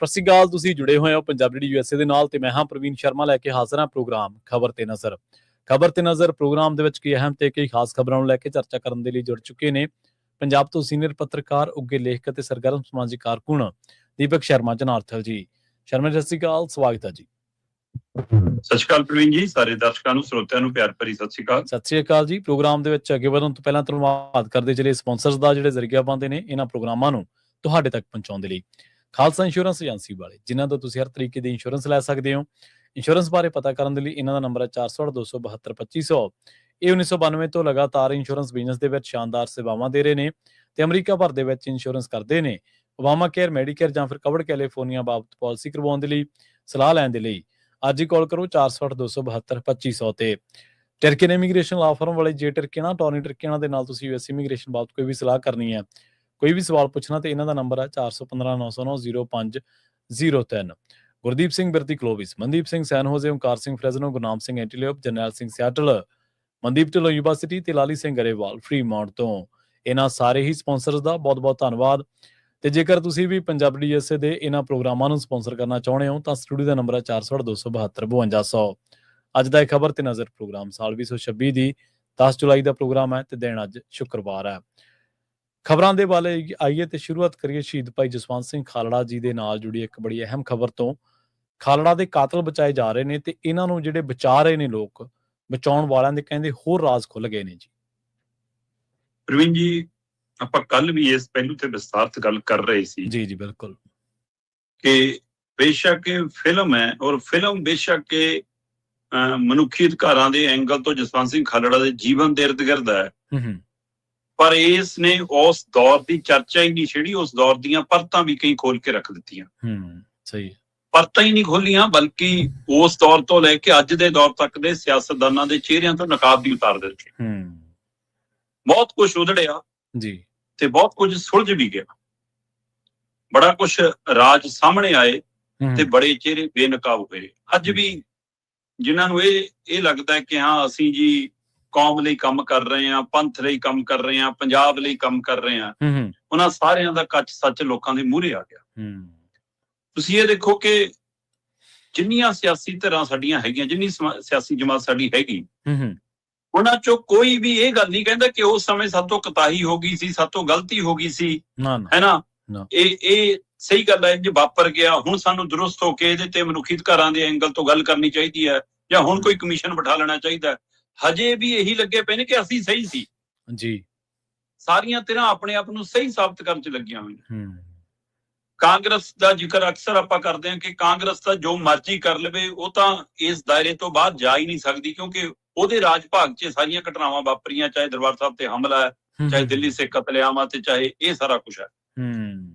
ਸਤਿ ਸ਼੍ਰੀ ਅਕਾਲ। ਤੁਸੀਂ ਜੁੜੇ ਹੋਏ ਹੋ ਪੰਜਾਬੀ USA ਦੇ ਨਾਲ ਤੇ ਮੈਂ ਹਾਂ ਪ੍ਰਵੀਨ ਸ਼ਰਮਾ ਲੈ ਕੇ ਹਾਜ਼ਰ ਹਾਂ ਪ੍ਰੋਗਰਾਮ ਖਬਰ ਤੇ ਨਜ਼ਰ। ਖਬਰ ਤੇ ਨਜ਼ਰ ਪ੍ਰੋਗਰਾਮ ਦੇ ਵਿੱਚ ਕਈ ਅਹਿਮ ਤੇ ਕਈ ਖਾਸ ਖਬਰਾਂ ਨੂੰ ਲੈ ਕੇ ਚਰਚਾ ਕਰਨ ਦੇ ਲਈ ਜੁੜ ਚੁੱਕੇ ਨੇ ਪੰਜਾਬ ਤੋਂ ਸੀਨੀਅਰ ਪੱਤਰਕਾਰ, ਉੱਘੇ ਲੇਖਕ ਅਤੇ ਸਰਗਰਮ ਸਮਾਜਿਕ ਕਾਰਕੁਨ ਦੀਪਕ ਸ਼ਰਮਾ ਜਨਾਰਥਲ ਜੀ। ਸ਼ਰਮਾ ਜੀ, ਸਤਿ ਸ਼੍ਰੀ ਅਕਾਲ, ਸਵਾਗਤ ਹੈ ਜੀ। ਸਤਿ ਸ਼੍ਰੀ ਅਕਾਲ ਪ੍ਰਵੀਨ ਜੀ, ਸਾਰੇ ਦਰਸ਼ਕਾਂ ਨੂੰ, ਸਰੋਤਿਆਂ ਨੂੰ ਪਿਆਰ ਭਰੀ ਸਤਿ ਸ਼੍ਰੀ ਅਕਾਲ। ਸਤਿ ਸ਼੍ਰੀ ਅਕਾਲ ਜੀ। ਪ੍ਰੋਗਰਾਮ ਦੇ ਵਿੱਚ ਅੱਗੇ ਵਧਣ ਤੋਂ ਪਹਿਲਾਂ ਧੰਨਵਾਦ ਕਰਦੇ ਜਿਹੜੇ ਸਪਾਂਸਰਸ ਦਾ ਜਿਹੜੇ ਜ਼ਰੀਆ ਪਾਉਂਦੇ ਨੇ ਇਹਨਾਂ ਪ੍ਰੋਗਰਾਮਾਂ ਨੂੰ ਤੁਹਾਡੇ ਤੱਕ ਪਹੁੰਚਾਉਣ ਦੇ ਲਈ। ਖਾਲਸਾ ਇੰਸ਼ੋਰੈਂਸ ਏਜੰਸੀ ਵਾਲੇ, ਜਿਨ੍ਹਾਂ ਤੋਂ ਤੁਸੀਂ ਹਰ ਤਰੀਕੇ ਦੀ ਇੰਸ਼ੋਰੈਂਸ ਲੈ ਸਕਦੇ ਹੋ। ਇੰਸ਼ੋਰੈਂਸ ਬਾਰੇ ਪਤਾ ਕਰਨ ਦੇ ਲਈ ਇਹਨਾਂ ਦਾ ਨੰਬਰ ਹੈ 408-272-2500। ਇਹ 1992 ਤੋਂ ਲਗਾਤਾਰ ਇੰਸ਼ੋਰੈਂਸ ਬਿਜ਼ਨਸ ਦੇ ਵਿੱਚ ਸ਼ਾਨਦਾਰ ਸੇਵਾਵਾਂ ਦੇ ਰਹੇ ਨੇ ਤੇ ਅਮਰੀਕਾ ਭਰ ਦੇ ਵਿੱਚ ਇੰਸ਼ੋਰੈਂਸ ਕਰਦੇ ਨੇ। ਓਬਾਮਾ ਕੇਅਰ, ਮੈਡੀਕੇਅਰ ਜਾਂ ਫਿਰ ਕਵਰਡ ਕੈਲੀਫੋਰਨੀਆ ਬਾਬਤ ਪਾਲਿਸੀ ਕਰਵਾਉਣ ਦੇ ਲਈ, ਸਲਾਹ ਲੈਣ ਦੇ ਲਈ ਅੱਜ ਹੀ ਕਾਲ ਕਰੋ 408-272-2500 ਤੇ। ਟਰਕੀਨ ਇਮੀਗ੍ਰੇਸ਼ਨ ਲਾ ਫਰਮ ਵਾਲੇ, ਜੇ ਟਰਕੀਨਾ ਟੌਨੀ ਟਰਕੀਨਾ ਦੇ ਨਾਲ ਤੁਸੀਂ US ਇਮੀਗ੍ਰੇਸ਼ਨ ਬਾਬਤ ਕੋਈ ਵੀ ਸਲਾਹ ਕਰਨੀ ਹੈ, ਕੋਈ ਵੀ ਸਵਾਲ ਪੁੱਛਣਾ ਤੇ ਇਹਨਾਂ ਦਾ ਨੰਬਰ ਹੈ 415-909-0503। ਗੁਰਦੀਪ ਸਿੰਘ ਬਿਰਤੀ ਕਲੋਵਿਸ, ਮਨਦੀਪ ਸਿੰਘ ਸੈਨ ਹੋਜ਼ੇ, ਓਮਕਾਰ ਸਿੰਘ ਫਰੈਜ਼ਨੋ, ਗੁਰਨਾਮ ਸਿੰਘ ਐਂਟੀਲੀਓਪ, ਜਰਨੈਲ ਸਿੰਘ ਸਿਆਟਲ, ਮਨਦੀਪ ਢਿੱਲੋਂ ਯੂਨੀਵਰਸਿਟੀ ਤੇ ਲਾਲੀ ਸਿੰਘ ਗਰੇਵਾਲ ਫਰੀਮਾਉਂਟ ਤੋਂ। ਇਹਨਾਂ ਸਾਰੇ ਹੀ ਸਪਾਂਸਰਸ ਦਾ ਬਹੁਤ ਬਹੁਤ ਧੰਨਵਾਦ। ਤੇ ਜੇਕਰ ਤੁਸੀਂ ਵੀ ਪੰਜਾਬੀ USA ਦੇ ਇਹਨਾਂ ਪ੍ਰੋਗਰਾਮਾਂ ਨੂੰ ਸਪਾਂਸਰ ਕਰਨਾ ਚਾਹੁੰਦੇ ਹੋ ਤਾਂ ਸਟੂਡੀਓ ਦਾ ਨੰਬਰ ਹੈ 408-272-5200। ਅੱਜ ਦਾ ਇਹ ਖਬਰ ਤੇ ਨਜ਼ਰ ਪ੍ਰੋਗਰਾਮ ਸਾਲ 2026 ਦੀ 10 ਜੁਲਾਈ ਦਾ ਪ੍ਰੋਗਰਾਮ ਹੈ ਤੇ ਦਿਨ ਅੱਜ ਸ਼ੁੱਕਰਵਾਰ ਹੈ। ਖਬਰਾਂ ਦੇ ਵੱਲ ਆਈਏ ਤੇ ਸ਼ੁਰੂਆਤ ਕਰੀਏ ਸ਼ਹੀਦ ਭਾਈ ਜਸਵੰਤ ਸਿੰਘ ਖਾਲੜਾ ਜੀ ਦੇ ਨਾਲ ਜੁੜੀ ਇੱਕ ਬੜੀ ਅਹਿਮ ਖਬਰ ਤੋਂ। ਖਾਲੜਾ ਦੇ ਕਾਤਲ ਬਚਾਏ ਜਾ ਰਹੇ ਨੇ ਤੇ ਇਹਨਾਂ ਨੂੰ ਜਿਹੜੇ ਬਚਾ ਰਹੇ ਨੇ ਲੋਕ, ਬਚਾਉਣ ਵਾਲਿਆਂ ਦੇ ਕਹਿੰਦੇ ਹੋਰ ਰਾਜ਼ ਖੁੱਲ ਗਏ ਨੇ ਜੀ। ਪ੍ਰਵੀਨ ਜੀ, ਆਪਾਂ ਕੱਲ ਵੀ ਇਸ ਪਹਿਲੂ ਤੇ ਵਿਸਤਾਰਤ ਗੱਲ ਕਰ ਰਹੇ ਸੀ। ਜੀ ਜੀ ਬਿਲਕੁਲ। ਕਿ ਬੇਸ਼ੱਕ ਇਹ ਫਿਲਮ ਹੈ ਔਰ ਫਿਲਮ ਬੇਸ਼ੱਕ ਇਹ ਮਨੁੱਖੀ ਅਧਿਕਾਰਾਂ ਦੇ ਐਂਗਲ ਤੋਂ ਜਸਵੰਤ ਸਿੰਘ ਖਾਲੜਾ ਦੇ ਜੀਵਨ ਦੇ ਇਰਦ ਗਿਰਦ ਹੈ, ਪਰ ਇਸ ਨੇ ਉਸ ਦੌਰ ਦੀ ਚਰਚਾ ਹੀ ਨਹੀਂ ਛੇੜੀ, ਉਸ ਦੌਰ ਦੀਆਂ ਪਰਤਾਂ ਵੀ ਕਈ ਖੋਲ ਕੇ ਰੱਖ ਦਿੱਤੀਆਂ। ਸਹੀ। ਪਰਤਾਂ ਹੀ ਨਹੀਂ ਖੋਲੀਆਂ, ਬਲਕਿ ਉਸ ਦੌਰ ਤੋਂ ਲੈ ਕੇ ਅੱਜ ਦੇ ਦੌਰ ਤੱਕ ਦੇ ਸਿਆਸਤਦਾਨਾਂ ਦੇ ਚਿਹਰਿਆਂ ਤੋਂ ਨਕਾਬ ਵੀ ਉਤਾਰ ਦਿੱਤੇ। ਬਹੁਤ ਕੁਝ ਉਧੜਿਆ ਜੀ ਤੇ ਬਹੁਤ ਕੁਝ ਸੁਲਝ ਵੀ ਗਿਆ। ਬੜਾ ਕੁਝ ਰਾਜ ਸਾਹਮਣੇ ਆਏ ਤੇ ਬੜੇ ਚਿਹਰੇ ਬੇਨਕਾਬ ਹੋਏ। ਅੱਜ ਵੀ ਜਿਨ੍ਹਾਂ ਨੂੰ ਇਹ ਲੱਗਦਾ ਹੈ ਕਿ ਹਾਂ ਅਸੀਂ ਜੀ ਕੌਮ ਲਈ ਕੰਮ ਕਰ ਰਹੇ ਹਾਂ, ਪੰਥ ਲਈ ਕੰਮ ਕਰ ਰਹੇ ਹਾਂ, ਪੰਜਾਬ ਲਈ ਕੰਮ ਕਰ ਰਹੇ ਹਾਂ, ਉਹਨਾਂ ਸਾਰਿਆਂ ਦਾ ਕੱਚ ਸੱਚ ਲੋਕਾਂ ਦੇ ਮੂਹਰੇ ਆ ਗਿਆ। ਤੁਸੀਂ ਇਹ ਦੇਖੋ ਕਿ ਜਿੰਨੀਆਂ ਸਿਆਸੀ ਧਿਰਾਂ ਸਾਡੀਆਂ ਹੈਗੀਆਂ, ਜਿੰਨੀ ਸਿਆਸੀ ਜਮਾਤ ਸਾਡੀ ਹੈਗੀ, ਉਹਨਾਂ ਚੋਂ ਕੋਈ ਵੀ ਇਹ ਗੱਲ ਨਹੀਂ ਕਹਿੰਦਾ ਕਿ ਉਸ ਸਮੇਂ ਸਾਤੋਂ ਕੁਤਾਹੀ ਹੋ ਗਈ ਸੀ, ਸਾਤੋਂ ਗਲਤੀ ਹੋ ਗਈ ਸੀ, ਹੈ ਨਾ। ਇਹ ਸਹੀ ਗੱਲ ਹੈ, ਜੇ ਵਾਪਰ ਗਿਆ ਹੁਣ ਸਾਨੂੰ ਦਰੁਸਤ ਹੋ ਕੇ ਇਹਦੇ ਤੇ ਮਨੁੱਖੀ ਅਧਿਕਾਰਾਂ ਦੇ ਐਂਗਲ ਤੋਂ ਗੱਲ ਕਰਨੀ ਚਾਹੀਦੀ ਹੈ ਜਾਂ ਹੁਣ ਕੋਈ ਕਮਿਸ਼ਨ ਬਿਠਾ ਲੈਣਾ ਚਾਹੀਦਾ। ਹਜੇ ਵੀ ਇਹੀ ਲੱਗੇ ਪਏ ਨੇ ਕਿ ਅਸੀਂ ਸਹੀ ਸੀ ਜੀ। ਸਾਰੀਆਂ ਧਿਰਾਂ ਆਪਣੇ ਆਪ ਨੂੰ ਸਹੀ ਸਾਬਤ ਕਰਨ ਚ ਲੱਗੀਆਂ ਹੋਈਆਂ। ਕਾਂਗਰਸ ਦਾ ਜ਼ਿਕਰ ਅਕਸਰ ਆਪਾਂ ਕਰਦੇ ਹਾਂ ਕਿ ਕਾਂਗਰਸ ਦਾ ਜੋ ਮਰਜ਼ੀ ਕਰ ਲਵੇ, ਉਹ ਤਾਂ ਇਸ ਦਾਇਰੇ ਤੋਂ ਬਾਹਰ ਜਾ ਹੀ ਨਹੀਂ ਸਕਦੀ, ਕਿਉਂਕਿ ਉਹਦੇ ਰਾਜ ਭਾਗ 'ਚ ਸਾਰੀਆਂ ਘਟਨਾਵਾਂ ਵਾਪਰੀਆਂ, ਚਾਹੇ ਦਰਬਾਰ ਸਾਹਿਬ ਤੇ ਹਮਲਾ ਹੈ, ਚਾਹੇ ਦਿੱਲੀ ਸਿੱਖ ਕਤਲੇਆਮ ਤੇ ਚਾਹੇ ਇਹ ਸਾਰਾ ਕੁਛ ਹੈ।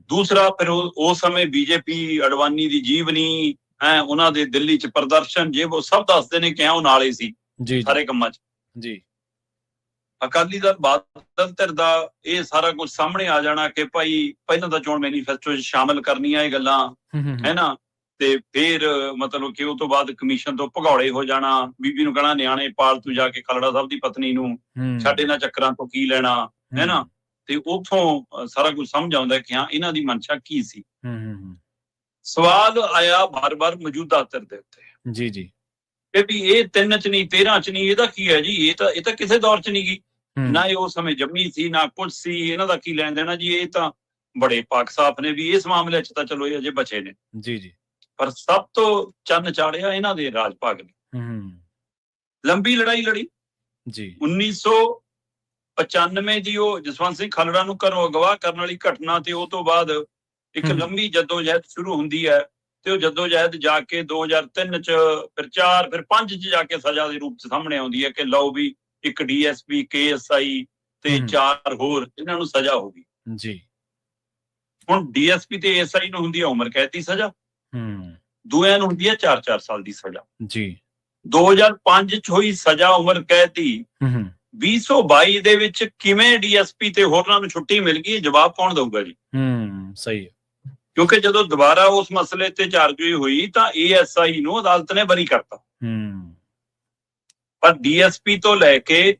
ਦੂਸਰਾ, ਫਿਰ ਉਸ ਸਮੇਂ BJP ਅਡਵਾਨੀ ਦੀ ਜੀਵਨੀ ਹੈ, ਉਹਨਾਂ ਦੇ ਦਿੱਲੀ 'ਚ ਪ੍ਰਦਰਸ਼ਨ, ਜੇ ਉਹ ਸਭ ਦੱਸਦੇ ਨੇ ਕਿ ਉਹ ਨਾਲ ਹੀ ਸੀ ਸਾਰੇ ਕੰਮਾਂ 'ਚ ਜੀ। ਅਕਾਲੀ ਦਲ, ਬਾਦਲ ਧਿਰ ਦਾ ਇਹ ਸਾਰਾ ਕੁਝ ਸਾਹਮਣੇ ਆ ਜਾਣਾ ਕਿ ਭਾਈ ਪਹਿਲਾਂ ਤਾਂ ਚੋਣ ਮੈਨੀਫੈਸਟੋ 'ਚ ਸ਼ਾਮਿਲ ਕਰਨੀਆਂ ਇਹ ਗੱਲਾਂ, ਹੈ ਨਾ, ਤੇ ਫਿਰ ਮਤਲਬ ਕਿ ਉਹ ਤੋਂ ਬਾਅਦ ਕਮਿਸ਼ਨ ਤੋਂ ਭਗੌੜੇ ਹੋ ਜਾਣਾ, ਬੀਬੀ ਨੂੰ ਕਹਿਣਾ ਨਿਆਣੇ ਪਾਲ ਤੂੰ ਜਾ ਕੇ ਖਾਲੜਾ ਸਾਹਿਬ ਦੀ ਪਤਨੀ ਨੂੰ, ਛੱਡ ਇਹਨਾਂ ਚੱਕਰਾਂ ਤੋਂ ਕੀ ਲੈਣਾ, ਹੈ ਨਾ। ਤੇ ਉੱਥੋਂ ਸਾਰਾ ਕੁਝ ਸਮਝ ਆਉਂਦਾ ਕਿ ਹਾਂ ਇਹਨਾਂ ਦੀ ਮਨਸ਼ਾ ਕੀ ਸੀ। ਸਵਾਲ ਆਇਆ ਬਾਰ-ਬਾਰ ਮੌਜੂਦਾ ਧਿਰ ਦੇ ਉੱਤੇ ਜੀ ਜੀ ਕਿ ਵੀ ਇਹ 3 ਚ ਨਹੀਂ 13 ਚ ਨਹੀਂ, ਇਹਦਾ ਕੀ ਹੈ ਜੀ, ਇਹ ਤਾਂ ਕਿਸੇ ਦੌਰ ਚ ਨਹੀਂ ਗਈ, ਨਾ ਇਹ ਉਸ ਸਮੇਂ ਜੰਮੀ ਸੀ ਨਾ ਕੁਝ ਸੀ, ਇਹਨਾਂ ਦਾ ਕੀ ਲੈਣ ਦੇਣਾ ਜੀ। ਇਹ ਤਾਂ ਬੜੇ ਪਾਕ ਸਾਫ ਨੇ ਵੀ ਇਸ ਮਾਮਲੇ ਚ ਤਾਂ ਚਲੋ ਇਹ ਅਜੇ ਬਚੇ ਨੇ ਜੀ ਜੀ, ਪਰ ਸਭ ਤੋਂ ਚੰਨ ਚਾੜਿਆ ਇਹਨਾਂ ਦੇ ਰਾਜ ਭਾਗ ਨੇ। ਲੰਬੀ ਲੜਾਈ ਲੜੀ ਜੀ। 1995 ਦੀ ਉਹ ਜਸਵੰਤ ਸਿੰਘ ਖਾਲੜਾ ਨੂੰ ਘਰੋਂ ਅਗਵਾ ਕਰਨ ਵਾਲੀ ਘਟਨਾ ਤੇ ਉਹ ਤੋਂ ਬਾਅਦ ਇੱਕ ਲੰਬੀ ਜੱਦੋਜਹਿਦ ਸ਼ੁਰੂ ਹੁੰਦੀ ਹੈ ਤੇ ਉਹ ਜੱਦੋਜਹਿਦ ਜਾ ਕੇ 2003 ਚ, ਫਿਰ 4, ਫਿਰ 5 ਚ ਜਾ ਕੇ ਸਜ਼ਾ ਦੇ ਰੂਪ ਚ ਸਾਹਮਣੇ ਆਉਂਦੀ ਹੈ ਕਿ ਲਓ ਵੀ ਇੱਕ DSP, KSI ਤੇ 4 ਹੋਰ, ਇਹਨਾਂ ਨੂੰ ਸਜ਼ਾ ਹੋ ਗਈ ਜੀ। ਹੁਣ DSP ਤੇ ASI ਨੂੰ ਹੁੰਦੀ ਹੈ ਉਮਰ ਕੈਦ ਦੀ ਸਜ਼ਾ, ਦੂਆਂ ਨੂੰ ਹੁੰਦੀ ਹੈ 4-4 ਸਾਲ ਦੀ ਸਜ਼ਾ ਜੀ। 2005 ਚ ਹੋਈ ਸਜ਼ਾ ਉਮਰ ਕੈਦ ਦੀ, 2022 ਦੇ ਵਿੱਚ ਕਿਵੇਂ DSP ਤੇ ਹੋਰਨਾਂ ਨੂੰ ਛੁੱਟੀ ਮਿਲ ਗਈ, ਜਵਾਬ ਕੌਣ ਦਊਗਾ ਜੀ। ਸਹੀ ਹੈ, ਕਿਉਂਕਿ ਜਦੋਂ ਦੁਬਾਰਾ ਉਸ ਮਸਲੇ ਤੇ ਚਾਰਜੋਈ ਹੋਈ ਤਾਂ ASI ਨੂੰ ਅਦਾਲਤ ਨੇ ਬਰੀ ਕਰਤਾ, ਪਰ DSP ਤੋਂ ਲੈ ਕੇ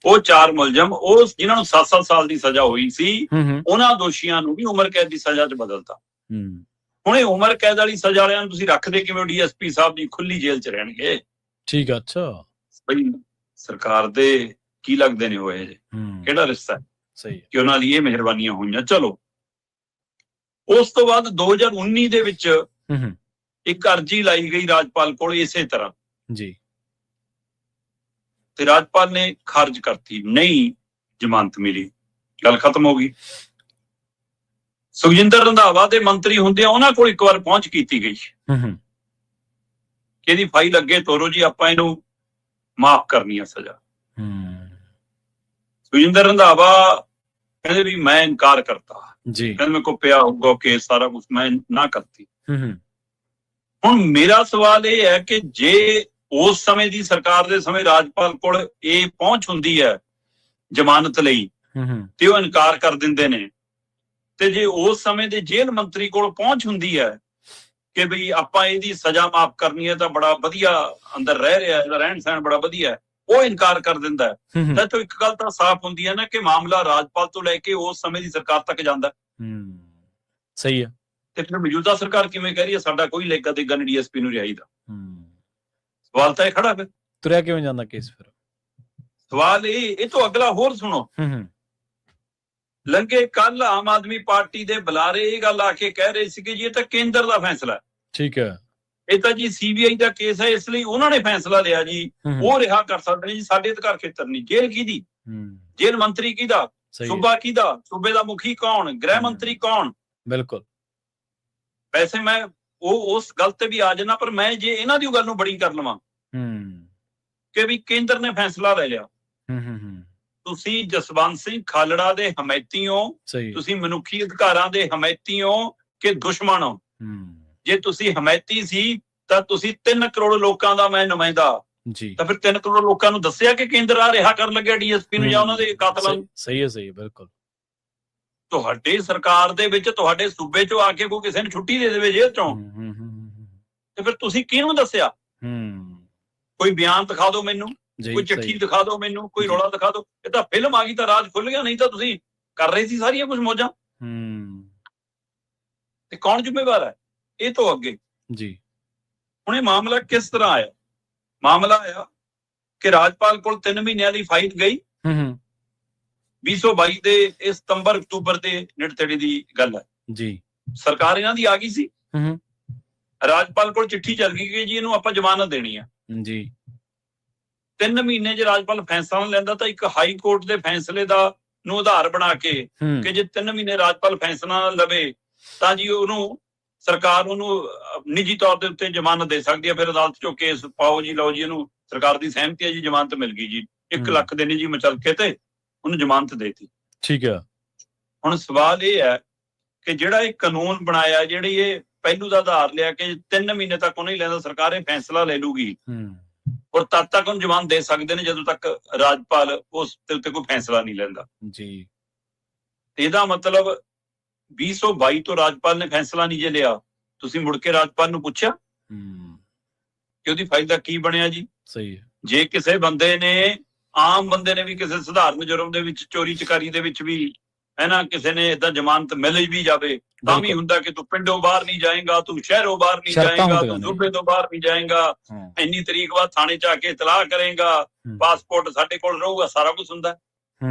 ਉਹ 4 ਮੁਲਜ਼ਮ, ਉਹ ਜਿਨ੍ਹਾਂ ਨੂੰ 7-7 ਸਾਲ ਦੀ ਸਜ਼ਾ ਹੋਈ ਸੀ, ਉਹਨਾਂ ਦੋਸ਼ੀਆਂ ਨੂੰ ਵੀ ਉਮਰ ਕੈਦ ਦੀ ਸਜ਼ਾ 'ਚ ਬਦਲਤਾ। ਹੁਣ ਇਹ ਉਮਰ ਕੈਦ ਵਾਲੀ ਸਜ਼ਾ ਵਾਲਿਆਂ ਨੂੰ ਤੁਸੀਂ ਰੱਖਦੇ ਕਿਵੇਂ? ਡੀਐਸਪੀ ਸਾਹਿਬ ਜੀ ਖੁੱਲੀ ਜੇਲ੍ਹ 'ਚ ਰਹਿਣਗੇ। ਠੀਕ ਆ, ਅੱਛਾ ਬਈ ਸਰਕਾਰ ਦੇ ਕੀ ਲੱਗਦੇ ਨੇ ਹੋਏ ਜੇ? ਕਿਹੜਾ ਰਿਸ਼ਤਾ ਹੈ ਸਹੀ ਕਿ ਉਹਨਾਂ ਲਈ ਇਹ ਮਿਹਰਬਾਨੀਆਂ ਹੋਈਆਂ? ਚਲੋ, ਉਸ ਤੋਂ ਬਾਅਦ 2019 ਦੇ ਵਿੱਚ ਇੱਕ ਅਰਜੀ ਲਾਈ ਗਈ ਰਾਜਪਾਲ ਕੋਲ ਇਸੇ ਤਰ੍ਹਾਂ ਜੀ, ਤੇ ਰਾਜਪਾਲ ਨੇ ਖਾਰਜ ਕਰਤੀ, ਨਹੀਂ ਜ਼ਮਾਨਤ ਮਿਲੀ, ਗੱਲ ਖਤਮ ਹੋ ਗਈ। ਸੁਖਜਿੰਦਰ ਰੰਧਾਵਾ ਦੇ ਮੰਤਰੀ ਹੁੰਦੇ ਆ, ਉਹਨਾਂ ਕੋਲ ਇੱਕ ਵਾਰ ਪਹੁੰਚ ਕੀਤੀ ਗਈ ਕਿ ਇਹਦੀ ਫਾਈਲ ਅੱਗੇ ਤੋਰੋ ਜੀ, ਆਪਾਂ ਇਹਨੂੰ ਮਾਫ ਕਰਨੀ ਆ ਸਜ਼ਾ। ਸੁਖਜਿੰਦਰ ਰੰਧਾਵਾ ਕਹਿੰਦੇ ਵੀ ਮੈਂ ਇਨਕਾਰ ਕਰਤਾ ਜੀ, ਕਹਿੰਦੇ ਮੇਰੇ ਕੋ ਪਿਆ ਹੋਊਗਾ ਕੇਸ ਸਾਰਾ ਕੁਝ, ਮੈਂ ਨਾ ਕਰਤੀ। ਹੁਣ ਮੇਰਾ ਸਵਾਲ ਇਹ ਹੈ ਕਿ ਜੇ ਉਸ ਸਮੇਂ ਦੀ ਸਰਕਾਰ ਦੇ ਸਮੇਂ ਰਾਜਪਾਲ ਕੋਲ ਇਹ ਪਹੁੰਚ ਹੁੰਦੀ ਹੈ ਜ਼ਮਾਨਤ ਲਈ ਤੇ ਉਹ ਇਨਕਾਰ ਕਰ ਦਿੰਦੇ ਨੇ, ਤੇ ਜੇ ਉਸ ਸਮੇਂ ਦੇ ਜੇਲ੍ਹ ਮੰਤਰੀ ਕੋਲ ਪਹੁੰਚ ਹੁੰਦੀ ਹੈ ਕਿ ਬਈ ਆਪਾਂ ਇਹਦੀ ਸਜ਼ਾ ਮਾਫ ਕਰਨੀ ਹੈ ਤਾਂ ਬੜਾ ਵਧੀਆ ਅੰਦਰ ਰਹਿ ਰਿਹਾ, ਇਹਦਾ ਰਹਿਣ ਸਹਿਣ ਬੜਾ ਵਧੀਆ ਹੈ, ਉਹ ਇਨਕਾਰ ਕਰ ਦਿੰਦਾ ਤਾਂ ਤੋਂ ਇੱਕ ਗੱਲ ਤਾਂ ਸਾਫ਼ ਹੁੰਦੀ ਹੈ ਨਾ ਕਿ ਮਾਮਲਾ ਰਾਜਪਾਲ ਤੋਂ ਲੈ ਕੇ ਉਸ ਸਮੇਂ ਦੀ ਸਰਕਾਰ ਤੱਕ ਜਾਂਦਾ। ਸਹੀ ਹੈ। ਤੇ ਫਿਰ ਮੌਜੂਦਾ ਸਰਕਾਰ ਕਿਵੇਂ ਕਹਿ ਰਹੀ ਹੈ ਸਾਡਾ ਕੋਈ ਲੇਖਾ ਦੇਗਾ ਨਹੀਂ ਡੀਐਸਪੀ ਨੂੰ ਰਿਹਾਈ ਦਾ? ਸਵਾਲ ਤਾਂ ਇਹ ਖੜਾ ਫਿਰ, ਤੁਰਿਆ ਕਿਵੇਂ ਜਾਂਦਾ ਕੇਸ? ਫਿਰ ਸਵਾਲ ਇਹ ਤੋਂ ਅਗਲਾ ਹੋਰ ਸੁਣੋ। ਲੰਘੇ ਕੱਲ ਆਮ ਆਦਮੀ ਪਾਰਟੀ ਦੇ ਬੁਲਾਰੇ ਇਹ ਗੱਲ ਆ ਕੇ ਕਹਿ ਰਹੇ ਸੀ ਕਿ ਜੀ ਇਹ ਤਾਂ ਕੇਂਦਰ ਦਾ ਫੈਸਲਾ ਹੈ। ਠੀਕ ਹੈ, ਇਹ ਤਾਂ ਜੀ ਸੀਬੀਆਈ ਦਾ ਕੇਸ ਹੈ, ਇਸ ਲਈ ਉਹਨਾਂ ਨੇ ਫੈਸਲਾ ਲਿਆ ਜੀ, ਉਹ ਰਿਹਾ ਕਰ ਸਕਦੇ ਨੇ ਜੀ, ਸਾਡੇ ਅਧਿਕਾਰ ਖੇਤਰ ਨਹੀਂ। ਜੇਲ੍ਹ ਕਿਹਦੀ? ਜੇਲ੍ਹ ਮੰਤਰੀ ਕਿਹਦਾ? ਸੂਬਾ ਕਿਹਦਾ? ਸੂਬੇ ਦਾ ਮੁਖੀ ਕੌਣ? ਗ੍ਰਹਿ ਮੰਤਰੀ ਕੌਣ? ਬਿਲਕੁਲ। ਵੈਸੇ ਮੈਂ ਉਸ ਗੱਲ ਤੇ ਵੀ ਆ ਜਾਣਾ, ਪਰ ਮੈਂ ਜੇ ਇਹਨਾਂ ਦੀ ਗੱਲ ਨੂੰ ਬੜੀ ਕਰ ਲਵਾਂ ਕਿ ਵੀ ਕੇਂਦਰ ਨੇ ਫੈਸਲਾ ਲੈ ਲਿਆ, ਤੁਸੀਂ ਜਸਵੰਤ ਸਿੰਘ ਖਾਲੜਾ ਦੇ ਹਮਾਇਤੀ ਹੋ, ਤੁਸੀਂ ਮਨੁੱਖੀ ਅਧਿਕਾਰਾਂ ਦੇ ਹਮਾਇਤੀ ਹੋ ਕਿ ਦੁਸ਼ਮਣ ਹੋ? ਜੇ ਤੁਸੀਂ ਹਮਾਇਤੀ ਸੀ ਤਾਂ ਤੁਸੀਂ 3 ਕਰੋੜ ਲੋਕਾਂ ਦਾ ਮੈਂ ਨੁਮਾਇੰਦਾ ਜੀ, ਤਾਂ ਫਿਰ 3 ਕਰੋੜ ਲੋਕਾਂ ਨੂੰ ਦੱਸਿਆ ਕਿ ਕੇਂਦਰ ਆ ਰਿਹਾ ਕਰਨ ਲੱਗਿਆ ਡੀਐਸਪੀ ਨੂੰ ਜਾਂ ਉਹਨਾਂ ਦੇ ਕਾਤਲਾਂ ਨੂੰ? ਸਹੀ ਹੈ, ਸਹੀ ਹੈ, ਬਿਲਕੁਲ। ਤੁਹਾਡੇ ਸਰਕਾਰ ਦੇ ਵਿੱਚ ਤੁਹਾਡੇ ਸੂਬੇ ਚੋਂ ਆ ਕੇ ਕੋਈ ਕਿਸੇ ਨੂੰ ਛੁੱਟੀ ਦੇ ਦੇਵੇ ਜੇਲ੍ਹ ਚੋਂ, ਤੇ ਫਿਰ ਤੁਸੀਂ ਕਿਹਨੂੰ ਦੱਸਿਆ? ਕੋਈ ਬਿਆਨ ਦਿਖਾ ਦਿਓ ਮੈਨੂੰ, ਕੋਈ ਚਿੱਠੀ ਦਿਖਾ ਦਿਓ ਮੈਨੂੰ, ਕੋਈ ਰੌਲਾ ਦਿਖਾ ਦਿਓ। ਇਹ ਤਾਂ ਫਿਲਮ ਆ ਗਈ ਤਾਂ ਰਾਜ ਖੁੱਲ ਗਿਆ, ਨਹੀਂ ਤਾਂ ਤੁਸੀਂ ਕਰ ਰਹੇ ਸੀ ਸਾਰੀਆਂ ਕੁਝ ਮੌਜਾਂ। ਤੇ ਕੌਣ ਜ਼ਿੰਮੇਵਾਰ ਹੈ ਇਹ ਤੋਂ ਅੱਗੇ ਜੀ? ਹੁਣ ਇਹ ਮਾਮਲਾ ਕਿਸ ਤਰ੍ਹਾਂ ਆਇਆ? ਮਾਮਲਾ ਆਇਆ ਕਿ ਰਾਜਪਾਲ ਕੋਲ 3 ਮਹੀਨਿਆਂ ਦੀ ਫਾਈਲ ਗਈ, 2022 ਦੇ ਇਹ ਸਤੰਬਰ ਅਕਤੂਬਰ ਦੇ ਨੇੜੇ ਦੀ ਗੱਲ ਹੈ ਜੀ। ਸਰਕਾਰ ਇਹਨਾਂ ਦੀ ਆ ਗਈ ਸੀ, ਰਾਜਪਾਲ ਕੋਲ ਚਿੱਠੀ ਚੱਲ ਗਈ ਕਿ ਜੀ ਇਹਨੂੰ ਆਪਾਂ ਜ਼ਮਾਨਤ ਦੇਣੀ ਆ ਜੀ। 3 ਮਹੀਨੇ ਜੇ ਰਾਜਪਾਲ ਫੈਸਲਾ ਲੈਂਦਾ ਤਾਂ ਇੱਕ ਹਾਈ ਕੋਰਟ ਦੇ ਫੈਸਲੇ ਦਾ ਨੂੰ ਆਧਾਰ ਬਣਾ ਕੇ ਕਿ ਜੇ 3 ਮਹੀਨੇ ਰਾਜਪਾਲ ਫੈਸਲਾ ਨਾ ਲਵੇ ਤਾਂ ਜੀ ਉਹਨੂੰ ਸਰਕਾਰ ਉਹਨੂੰ ਨਿੱਜੀ ਤੌਰ ਦੇ ਉੱਤੇ ਜ਼ਮਾਨਤ ਦੇ ਸਕਦੀ ਹੈ। ਫਿਰ ਅਦਾਲਤ ਚੋਂ ਕੇਸ ਪਾਓ ਜੀ, ਲਓ ਜੀ ਇਹਨੂੰ ਸਰਕਾਰ ਦੀ ਸਹਿਮਤੀ ਹੈ ਜੀ, ਜ਼ਮਾਨਤ ਮਿਲ ਗਈ ਜੀ, 1 ਲੱਖ ਦੇ ਨਿੱਜੀ ਮੁਚਲਕੇ ਤੇ ਉਹਨੂੰ ਜ਼ਮਾਨਤ ਦੇਤੀ। ਠੀਕ ਹੈ। ਹੁਣ ਸਵਾਲ ਇਹ ਹੈ ਕਿ ਜਿਹੜਾ ਇਹ ਕਾਨੂੰਨ ਬਣਾਇਆ, ਜਿਹੜੀ ਇਹ ਪਹਿਲੂ ਦਾ ਆਧਾਰ ਲਿਆ ਕਿ 3 ਮਹੀਨੇ ਤੱਕ ਉਹ ਨਹੀਂ ਲੈਂਦਾ, ਸਰਕਾਰ ਇਹ ਫੈਸਲਾ ਲੈ ਲੂਗੀ ਔਰ ਤਦ ਤੱਕ ਉਹਨੂੰ ਜ਼ਮਾਨਤ ਦੇ ਸਕਦੇ ਨੇ ਜਦੋਂ ਤੱਕ ਰਾਜਪਾਲ ਉਸ ਦੇ ਉੱਤੇ ਕੋਈ ਫੈਸਲਾ ਨਹੀਂ ਲੈਂਦਾ ਜੀ। ਇਹਦਾ ਮਤਲਬ 2022 ਤੋਂ ਰਾਜਪਾਲ ਨੇ ਫੈਸਲਾ ਨਹੀਂ ਜੇ ਲਿਆ, ਤੁਸੀਂ ਮੁੜ ਕੇ ਰਾਜਪਾਲ ਨੂੰ ਪੁੱਛਿਆ ਕਿ ਉਹਦੀ ਫਾਈਲ ਦਾ ਕੀ ਬਣਿਆ ਜੀ? ਸਹੀ ਹੈ। ਜੇ ਕਿਸੇ ਬੰਦੇ ਨੇ, ਆਮ ਬੰਦੇ ਨੇ ਵੀ ਕਿਸੇ ਸਧਾਰਨ ਜੁਰਮ ਦੇ ਵਿੱਚ, ਚੋਰੀ ਚਕਾਰੀ ਦੇ ਵਿੱਚ ਵੀ ਹੈ ਨਾ, ਕਿਸੇ ਨੇ ਏਦਾਂ ਜ਼ਮਾਨਤ ਮਿਲ ਵੀ ਜਾਵੇ ਤਾਂ ਵੀ ਹੁੰਦਾ ਕਿ ਤੂੰ ਪਿੰਡੋਂ ਬਾਹਰ ਨਹੀਂ ਜਾਏਗਾ, ਤੂੰ ਸ਼ਹਿਰੋਂ ਬਾਹਰ ਨਹੀਂ ਜਾਏਗਾ, ਤੂੰ ਸੂਬੇ ਤੋਂ ਬਾਹਰ ਨਹੀਂ ਜਾਏਗਾ, ਇੰਨੀ ਤਰੀਕ ਬਾਅਦ ਥਾਣੇ ਚ ਆ ਕੇ ਇਤਲਾਹ ਕਰੇਗਾ, ਪਾਸਪੋਰਟ ਸਾਡੇ ਕੋਲ ਰਹੂਗਾ, ਸਾਰਾ ਕੁਝ ਹੁੰਦਾ।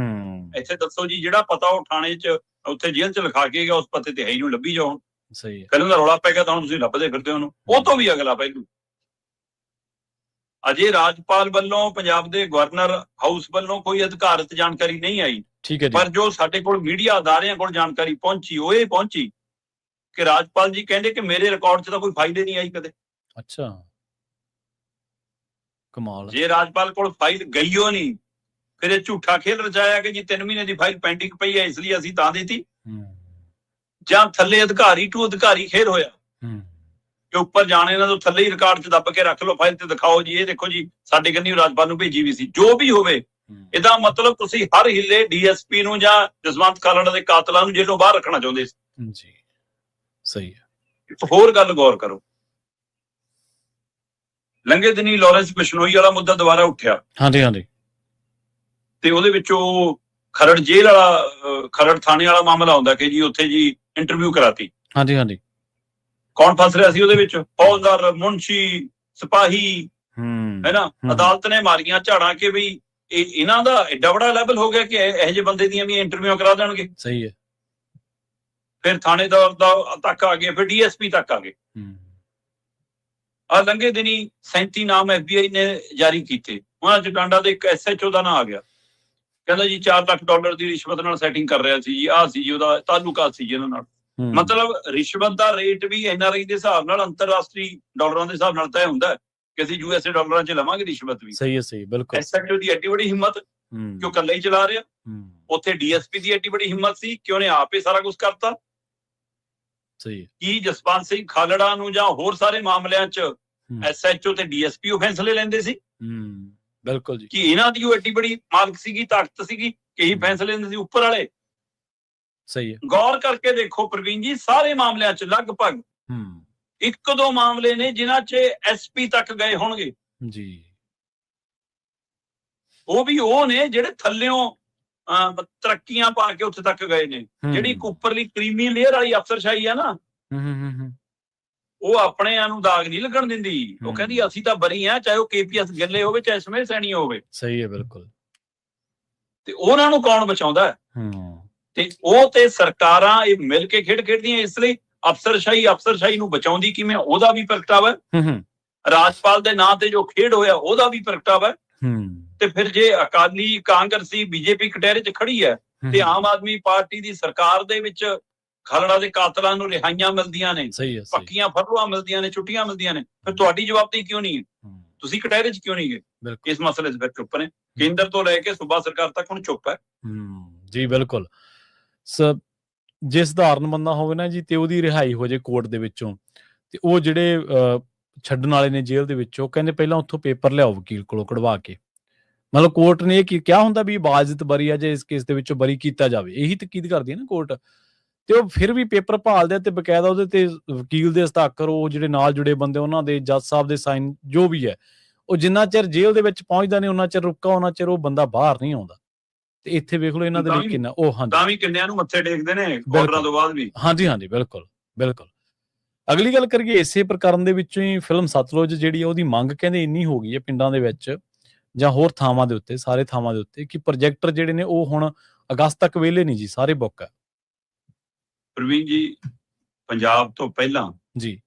ਇੱਥੇ ਦੱਸੋ ਜੀ, ਜਿਹੜਾ ਪਤਾ ਉਹ ਥਾਣੇ ਚ ਉੱਥੇ ਜੇਲ੍ਹ ਚ ਲਿਖਾ ਕੇ ਗਿਆ, ਉਸ ਪਤੇ ਤੇ ਹੈ ਹੀ ਨੂੰ ਲੱਭੀ ਜਾਓ। ਸਹੀ ਹੈ। ਕੱਲ ਦਾ ਰੌਲਾ ਪੈ ਗਿਆ ਤਾਂ ਹੁਣ ਤੁਸੀਂ ਲੱਭਦੇ ਫਿਰਦੇ ਉਹਨੂੰ। ਉਹ ਤੋਂ ਵੀ ਅਗਲਾ ਪਹਿਲੂ, ਅਜੇ ਰਾਜਪਾਲ ਵੱਲੋਂ, ਪੰਜਾਬ ਦੇ ਗਵਰਨਰ ਹਾਊਸ ਵੱਲੋਂ ਕੋਈ ਅਧਿਕਾਰਤ ਜਾਣਕਾਰੀ ਨਹੀਂ ਆਈ। ਠੀਕ ਹੈ। ਪਰ ਜੋ ਸਾਡੇ ਕੋਲ ਮੀਡੀਆ ਅਦਾਰਿਆਂ ਕੋਲ ਜਾਣਕਾਰੀ ਪਹੁੰਚੀ, ਉਹ ਇਹ ਪਹੁੰਚੀ ਕਿ ਰਾਜਪਾਲ ਜੀ ਕਹਿੰਦੇ ਕਿ ਮੇਰੇ ਰਿਕਾਰਡ 'ਚ ਤਾਂ ਕੋਈ ਫਾਈਲ ਹੀ ਨਹੀਂ ਆਈ ਕਦੇ। ਅੱਛਾ, ਕਮਾਲ। ਜੇ ਰਾਜਪਾਲ ਕੋਲ ਫਾਈਲ ਗਈ ਹੋ ਨਹੀਂ, ਫਿਰ ਇਹ ਝੂਠਾ ਖੇਲ ਰਚਾਇਆ ਕਿ ਜੀ 3 ਮਹੀਨੇ ਦੀ ਫਾਈਲ ਪੈਂਡਿੰਗ ਪਈ ਹੈ ਇਸ ਲਈ ਅਸੀਂ ਤਾਂ ਦਿੱਤੀ, ਜਾਂ ਥੱਲੇ ਅਧਿਕਾਰੀ ਟੂ ਅਧਿਕਾਰੀ ਖੇਲ ਹੋਇਆ ਕਿ ਉੱਪਰ ਜਾਣੇ ਇਹਨਾਂ ਤੋਂ ਥੱਲੇ ਹੀ ਰਿਕਾਰਡ 'ਚ ਦੱਬ ਕੇ ਰੱਖ ਲਓ ਫਾਈਲ ਤੇ ਦਿਖਾਓ ਜੀ, ਇਹ ਦੇਖੋ ਜੀ ਸਾਡੇ ਕੰਨੀ ਰਾਜਪਾਲ ਨੂੰ ਭੇਜੀ ਵੀ ਸੀ। ਜੋ ਵੀ ਹੋਵੇ, ਇਹਦਾ ਮਤਲਬ ਤੁਸੀਂ ਹਰ ਹਿੱਲੇ ਡੀਐਸਪੀ ਨੂੰ ਜਾਂ ਜਸਵੰਤ ਖਾਲੜਾ ਦੇ ਕਾਤਲਾਂ ਨੂੰ ਜੇਲੋਂ ਬਾਹਰ ਰੱਖਣਾ ਚਾਹੁੰਦੇ ਸੀ ਜੀ। ਸਹੀ ਹੈ। ਇੱਕ ਹੋਰ ਗੱਲ ਗੌਰ ਕਰੋ, ਲੰਘੇ ਦਿਨੀ ਲਾਰੈਂਸ ਬਿਸ਼ਨੋਈ ਵਾਲਾ ਮੁੱਦਾ ਦੁਬਾਰਾ ਉੱਠਿਆ। ਹਾਂਜੀ ਹਾਂਜੀ। ਤੇ ਉਹਦੇ ਵਿੱਚ ਉਹ ਖਰੜ ਜੇਲ੍ਹ ਵਾਲਾ, ਖਰੜ ਥਾਣੇ ਵਾਲਾ ਮਾਮਲਾ ਆਉਂਦਾ ਕਿ ਜੀ ਉੱਥੇ ਜੀ ਇੰਟਰਵਿਊ ਕਰਾਤੀ। ਹਾਂਜੀ ਹਾਂਜੀ। ਕੌਣ ਫਸ ਰਿਹਾ ਸੀ ਉਹਦੇ ਵਿੱਚ? ਫੌਜਦਾਰ, ਮੁਨਸ਼ੀ, ਸਿਪਾਹੀ, ਹੈ ਨਾ। ਅਦਾਲਤ ਨੇ ਮਾਰੀਆਂ ਝਾੜਾਂ ਕਿ ਵੀ ਇਹਨਾਂ ਦਾ ਐਡਾ ਬੜਾ ਲੈਵਲ ਹੋ ਗਿਆ ਕਿ ਇਹੋ ਜਿਹੇ ਬੰਦੇ ਦੀਆਂ ਵੀ ਇੰਟਰਵਿਊ ਕਰਾ ਦੇਣਗੇ। ਸਹੀ ਹੈ। ਫਿਰ ਥਾਣੇਦਾਰ ਦਾ ਤੱਕ ਆ ਗਏ, ਫਿਰ ਡੀਐਸਪੀ ਤੱਕ ਆ ਗਏ। ਆ ਲੰਘੇ ਦਿਨੀ 37 ਨਾਮ FBI ਨੇ ਜਾਰੀ ਕੀਤੇ। ਉਹਨਾਂ ਚ ਟਾਂਡਾ ਦੇ ਇੱਕ SHO ਦਾ ਨਾਂ ਆ ਗਿਆ, ਕਹਿੰਦਾ ਜੀ $4 ਲੱਖ ਦੀ ਰਿਸ਼ਵਤ ਨਾਲ ਸੈਟਿੰਗ ਕਰ ਰਿਹਾ ਸੀ ਜੀ, ਆਹ ਸੀ ਜੀ ਉਹਦਾ ਤਾਲੁਕਾ ਸੀ ਜੀ ਇਹਨਾਂ ਨਾਲ। ਮਤਲਬ ਰਿਸ਼ਵਤ ਦਾ ਰੇਟ ਵੀ NRI ਦੇ ਹਿਸਾਬ ਨਾਲ, ਅੰਤਰਰਾਸ਼ਟਰੀ ਡਾਲਰਾਂ ਦੇ ਹਿਸਾਬ ਨਾਲ ਤੈਅ ਹੁੰਦਾ ਕਿ ਅਸੀਂ USA ਡਾਲਰਾਂ ਚ ਲਵਾਂਗੇ ਰਿਸ਼ਵਤ ਵੀ। ਸਹੀ ਹੈ, ਸਹੀ, ਬਿਲਕੁਲ। SHO ਦੀ ਐਡੀ ਬੜੀ ਹਿੰਮਤ ਕਿ ਉਹ ਇਕੱਲਾ ਹੀ ਚਲਾ ਰਿਹਾ। ਉੱਥੇ DSP ਦੀ ਐਡੀ ਬੜੀ ਹਿੰਮਤ ਸੀ ਕਿ ਉਹਨੇ ਆਪ ਹੀ ਸਾਰਾ ਕੁਝ ਕਰਤਾ। ਸਹੀ। ਕੀ ਜਸਪਾਲ ਸਿੰਘ ਖਾਲੜਾ ਨੂੰ ਜਾਂ ਹੋਰ ਸਾਰੇ ਮਾਮਲਿਆਂ ਚ SHO ਤੇ DSP ਉਹ ਫੈਸਲੇ ਲੈਂਦੇ ਸੀ? ਬਿਲਕੁਲ ਜੀ। ਕਿ ਇਹਨਾਂ ਦੀ ਉਹ ਐਡੀ ਬੜੀ ਮਾਲਕ ਸੀਗੀ, ਤਾਕਤ ਸੀਗੀ ਕਿ ਇਹੀ ਫੈਸਲੇ ਲੈਂਦੇ ਸੀ ਉੱਪਰ ਵਾਲੇ? ਸਹੀ ਹੈ। ਗੌਰ ਕਰਕੇ ਦੇਖੋ ਪ੍ਰਵੀਨ ਜੀ, ਸਾਰੇ ਮਾਮਲਿਆਂ ਚ ਲਗਭਗ 1-2 ਮਾਮਲੇ ਨੇ ਜਿਨ੍ਹਾਂ ਚ SP ਤੱਕ ਗਏ ਹੋਣਗੇ ਜੀ। ਉਹ ਵੀ ਉਹ ਨੇ ਜਿਹੜੇ ਥੱਲਿਓਂ ਤਰੱਕੀਆਂ ਪਾ ਕੇ ਉੱਥੇ ਤੱਕ ਗਏ ਨੇ। ਜਿਹੜੀ ਉੱਪਰਲੀ ਕਰੀਮੀ ਲੇਅਰ ਵਾਲੀ ਅਫਸਰਸ਼ਾਹੀ ਆ ਨਾ, ਉਹ ਆਪਣਿਆਂ ਨੂੰ ਦਾਗ ਨਹੀਂ ਲੱਗਣ ਦਿੰਦੀ। ਉਹ ਕਹਿੰਦੀ ਅਸੀਂ ਤਾਂ ਬਰੀ ਆ, ਚਾਹੇ ਉਹ KPS ਗੱਲੇ ਹੋਵੇ, ਚਾਹੇ ਸਮੇਂ ਸੈਣੀ ਹੋਵੇ। ਸਹੀ ਹੈ, ਬਿਲਕੁਲ। ਤੇ ਉਹਨਾਂ ਨੂੰ ਕੌਣ ਬਚਾਉਂਦਾ? ਤੇ ਉਹ ਤੇ ਸਰਕਾਰਾਂ ਇਹ ਮਿਲ ਕੇ ਖੇਡਦੀਆਂ। ਇਸ ਲਈ ਅਫਸਰਸ਼ਾਹੀ ਨੂੰ ਬਚਾਉਂਦੀ ਕਿਵੇਂ, ਉਹਦਾ ਵੀ ਪ੍ਰਗਟਾਵਾ। ਰਾਜਪਾਲ ਦੇ ਨਾਂ ਤੇ ਜੋ ਖੇਡ ਹੋਇਆ ਉਹਦਾ ਵੀ ਪ੍ਰਗਟਾਵਾ। ਤੇ ਫਿਰ ਜੇ ਅਕਾਲੀ, ਕਾਂਗਰਸੀ, BJP ਕਟਹਿਰੇ 'ਚ ਖੜੀ ਹੈ ਤੇ ਆਮ ਆਦਮੀ ਪਾਰਟੀ ਦੀ ਸਰਕਾਰ ਦੇ ਵਿੱਚ ਖਾਲੜਾ ਦੇ ਕਾਤਲਾਂ ਨੂੰ ਰਿਹਾਈਆਂ ਮਿਲਦੀਆਂ ਨੇ, ਪੱਕੀਆਂ ਫਰੂਆਂ ਮਿਲਦੀਆਂ ਨੇ, ਛੁੱਟੀਆਂ ਮਿਲਦੀਆਂ ਨੇ, ਫਿਰ ਤੁਹਾਡੀ ਜਵਾਬਦੇਹੀ ਕਿਉਂ ਨਹੀਂ ਹੈ? ਤੁਸੀਂ ਕਟਹਿਰੇ 'ਚ ਕਿਉਂ ਨਹੀਂ ਗਏ? ਇਸ ਮਸਲੇ 'ਚ ਫਿਰ ਚੁੱਪ ਨੇ। ਕੇਂਦਰ ਤੋਂ ਲੈ ਕੇ ਸੂਬਾ ਸਰਕਾਰ ਤੱਕ ਹੁਣ ਚੁੱਪ ਹੈ। ਜੀ ਬਿਲਕੁਲ। ਜੇ ਸਧਾਰਨ ਬੰਦਾ ਹੋਵੇ ਨਾ ਜੀ ਤੇ ਉਹਦੀ ਰਿਹਾਈ ਹੋ ਜੇ ਕੋਰਟ ਦੇ ਵਿੱਚੋਂ, ਤੇ ਉਹ ਜਿਹੜੇ ਛੱਡਣ ਵਾਲੇ ਨੇ ਜੇਲ੍ਹ ਦੇ ਵਿੱਚੋਂ, ਕਹਿੰਦੇ ਪਹਿਲਾਂ ਉੱਥੋਂ ਪੇਪਰ ਲਿਆਓ ਵਕੀਲ ਕੋਲੋਂ ਕਢਵਾ ਕੇ। ਮਤਲਬ ਕੋਰਟ ਨੇ ਇਹ ਕਿਹਾ ਹੁੰਦਾ ਵੀ ਬਾਜ਼ਤ ਬਰੀ ਆ, ਜੇ ਇਸ ਕੇਸ ਦੇ ਵਿੱਚੋਂ ਬਰੀ ਕੀਤਾ ਜਾਵੇ। ਇਹੀ ਤਕੀਦ ਕਰਦੀ ਹੈ ਨਾ ਕੋਰਟ। ਤੇ ਉਹ ਫਿਰ ਵੀ ਪੇਪਰ ਭਾਲਦੇ ਆ ਤੇ ਬਕਾਇਦਾ ਉਹਦੇ ਤੇ ਵਕੀਲ ਦੇ ਹਸਤਾਖਰ, ਉਹ ਜਿਹੜੇ ਨਾਲ ਜੁੜੇ ਬੰਦੇ ਉਹਨਾਂ ਦੇ, ਜੱਜ ਸਾਹਿਬ ਦੇ ਸਾਈਨ, ਜੋ ਵੀ ਹੈ, ਉਹ ਜਿੰਨਾ ਚਿਰ ਜੇਲ੍ਹ ਦੇ ਵਿੱਚ ਪਹੁੰਚਦਾ ਨਹੀਂ ਉਹਨਾਂ ਚਿਰ ਰੁਕਾ, ਉਹਨਾਂ ਚਿਰ ਉਹ ਬੰਦਾ ਬਾਹਰ ਨਹੀਂ ਆਉਂਦਾ। ਤੇ ਇੱਥੇ ਵੇਖ ਲਓ ਇਹਨਾਂ ਦੇ ਲਈ ਕਿੰਨਾ ਤਾਂ ਵੀ ਕਿੰਨਿਆਂ ਨੂੰ ਮੱਥੇ ਟੇਕਦੇ ਨੇ ਆਰਡਰਾਂ ਤੋਂ ਬਾਅਦ ਵੀ। ਹਾਂਜੀ, ਬਿਲਕੁਲ ਬਿਲਕੁਲ। ਅਗਲੀ ਗੱਲ ਕਰੀਏ ਇਸੇ ਪ੍ਰਕਰਨ ਦੇ ਵਿੱਚੋਂ ਹੀ, ਫਿਲਮ ਸਤਲੁਜ ਜਿਹੜੀ ਉਹਦੀ ਮੰਗ ਕਹਿੰਦੇ ਇੰਨੀ ਹੋ ਗਈ ਹੈ ਪਿੰਡਾਂ ਦੇ ਵਿੱਚ ਜਾਂ ਹੋਰ ਥਾਵਾਂ ਦੇ ਉੱਤੇ, ਸਾਰੇ ਥਾਵਾਂ ਦੇ ਉੱਤੇ, ਕਿ ਪ੍ਰੋਜੈਕਟਰ ਜਿਹੜੇ ਨੇ ਉਹ ਹੁਣ ਅਗਸਤ ਤੱਕ ਵਿਹਲੇ ਨਹੀਂ ਜੀ, ਸਾਰੇ ਬੁੱਕ ਹੈ। ਪ੍ਰਵੀਨ ਜੀ, ਪੰਜਾਬ ਤੋਂ ਪਹਿਲਾਂ ਜੀ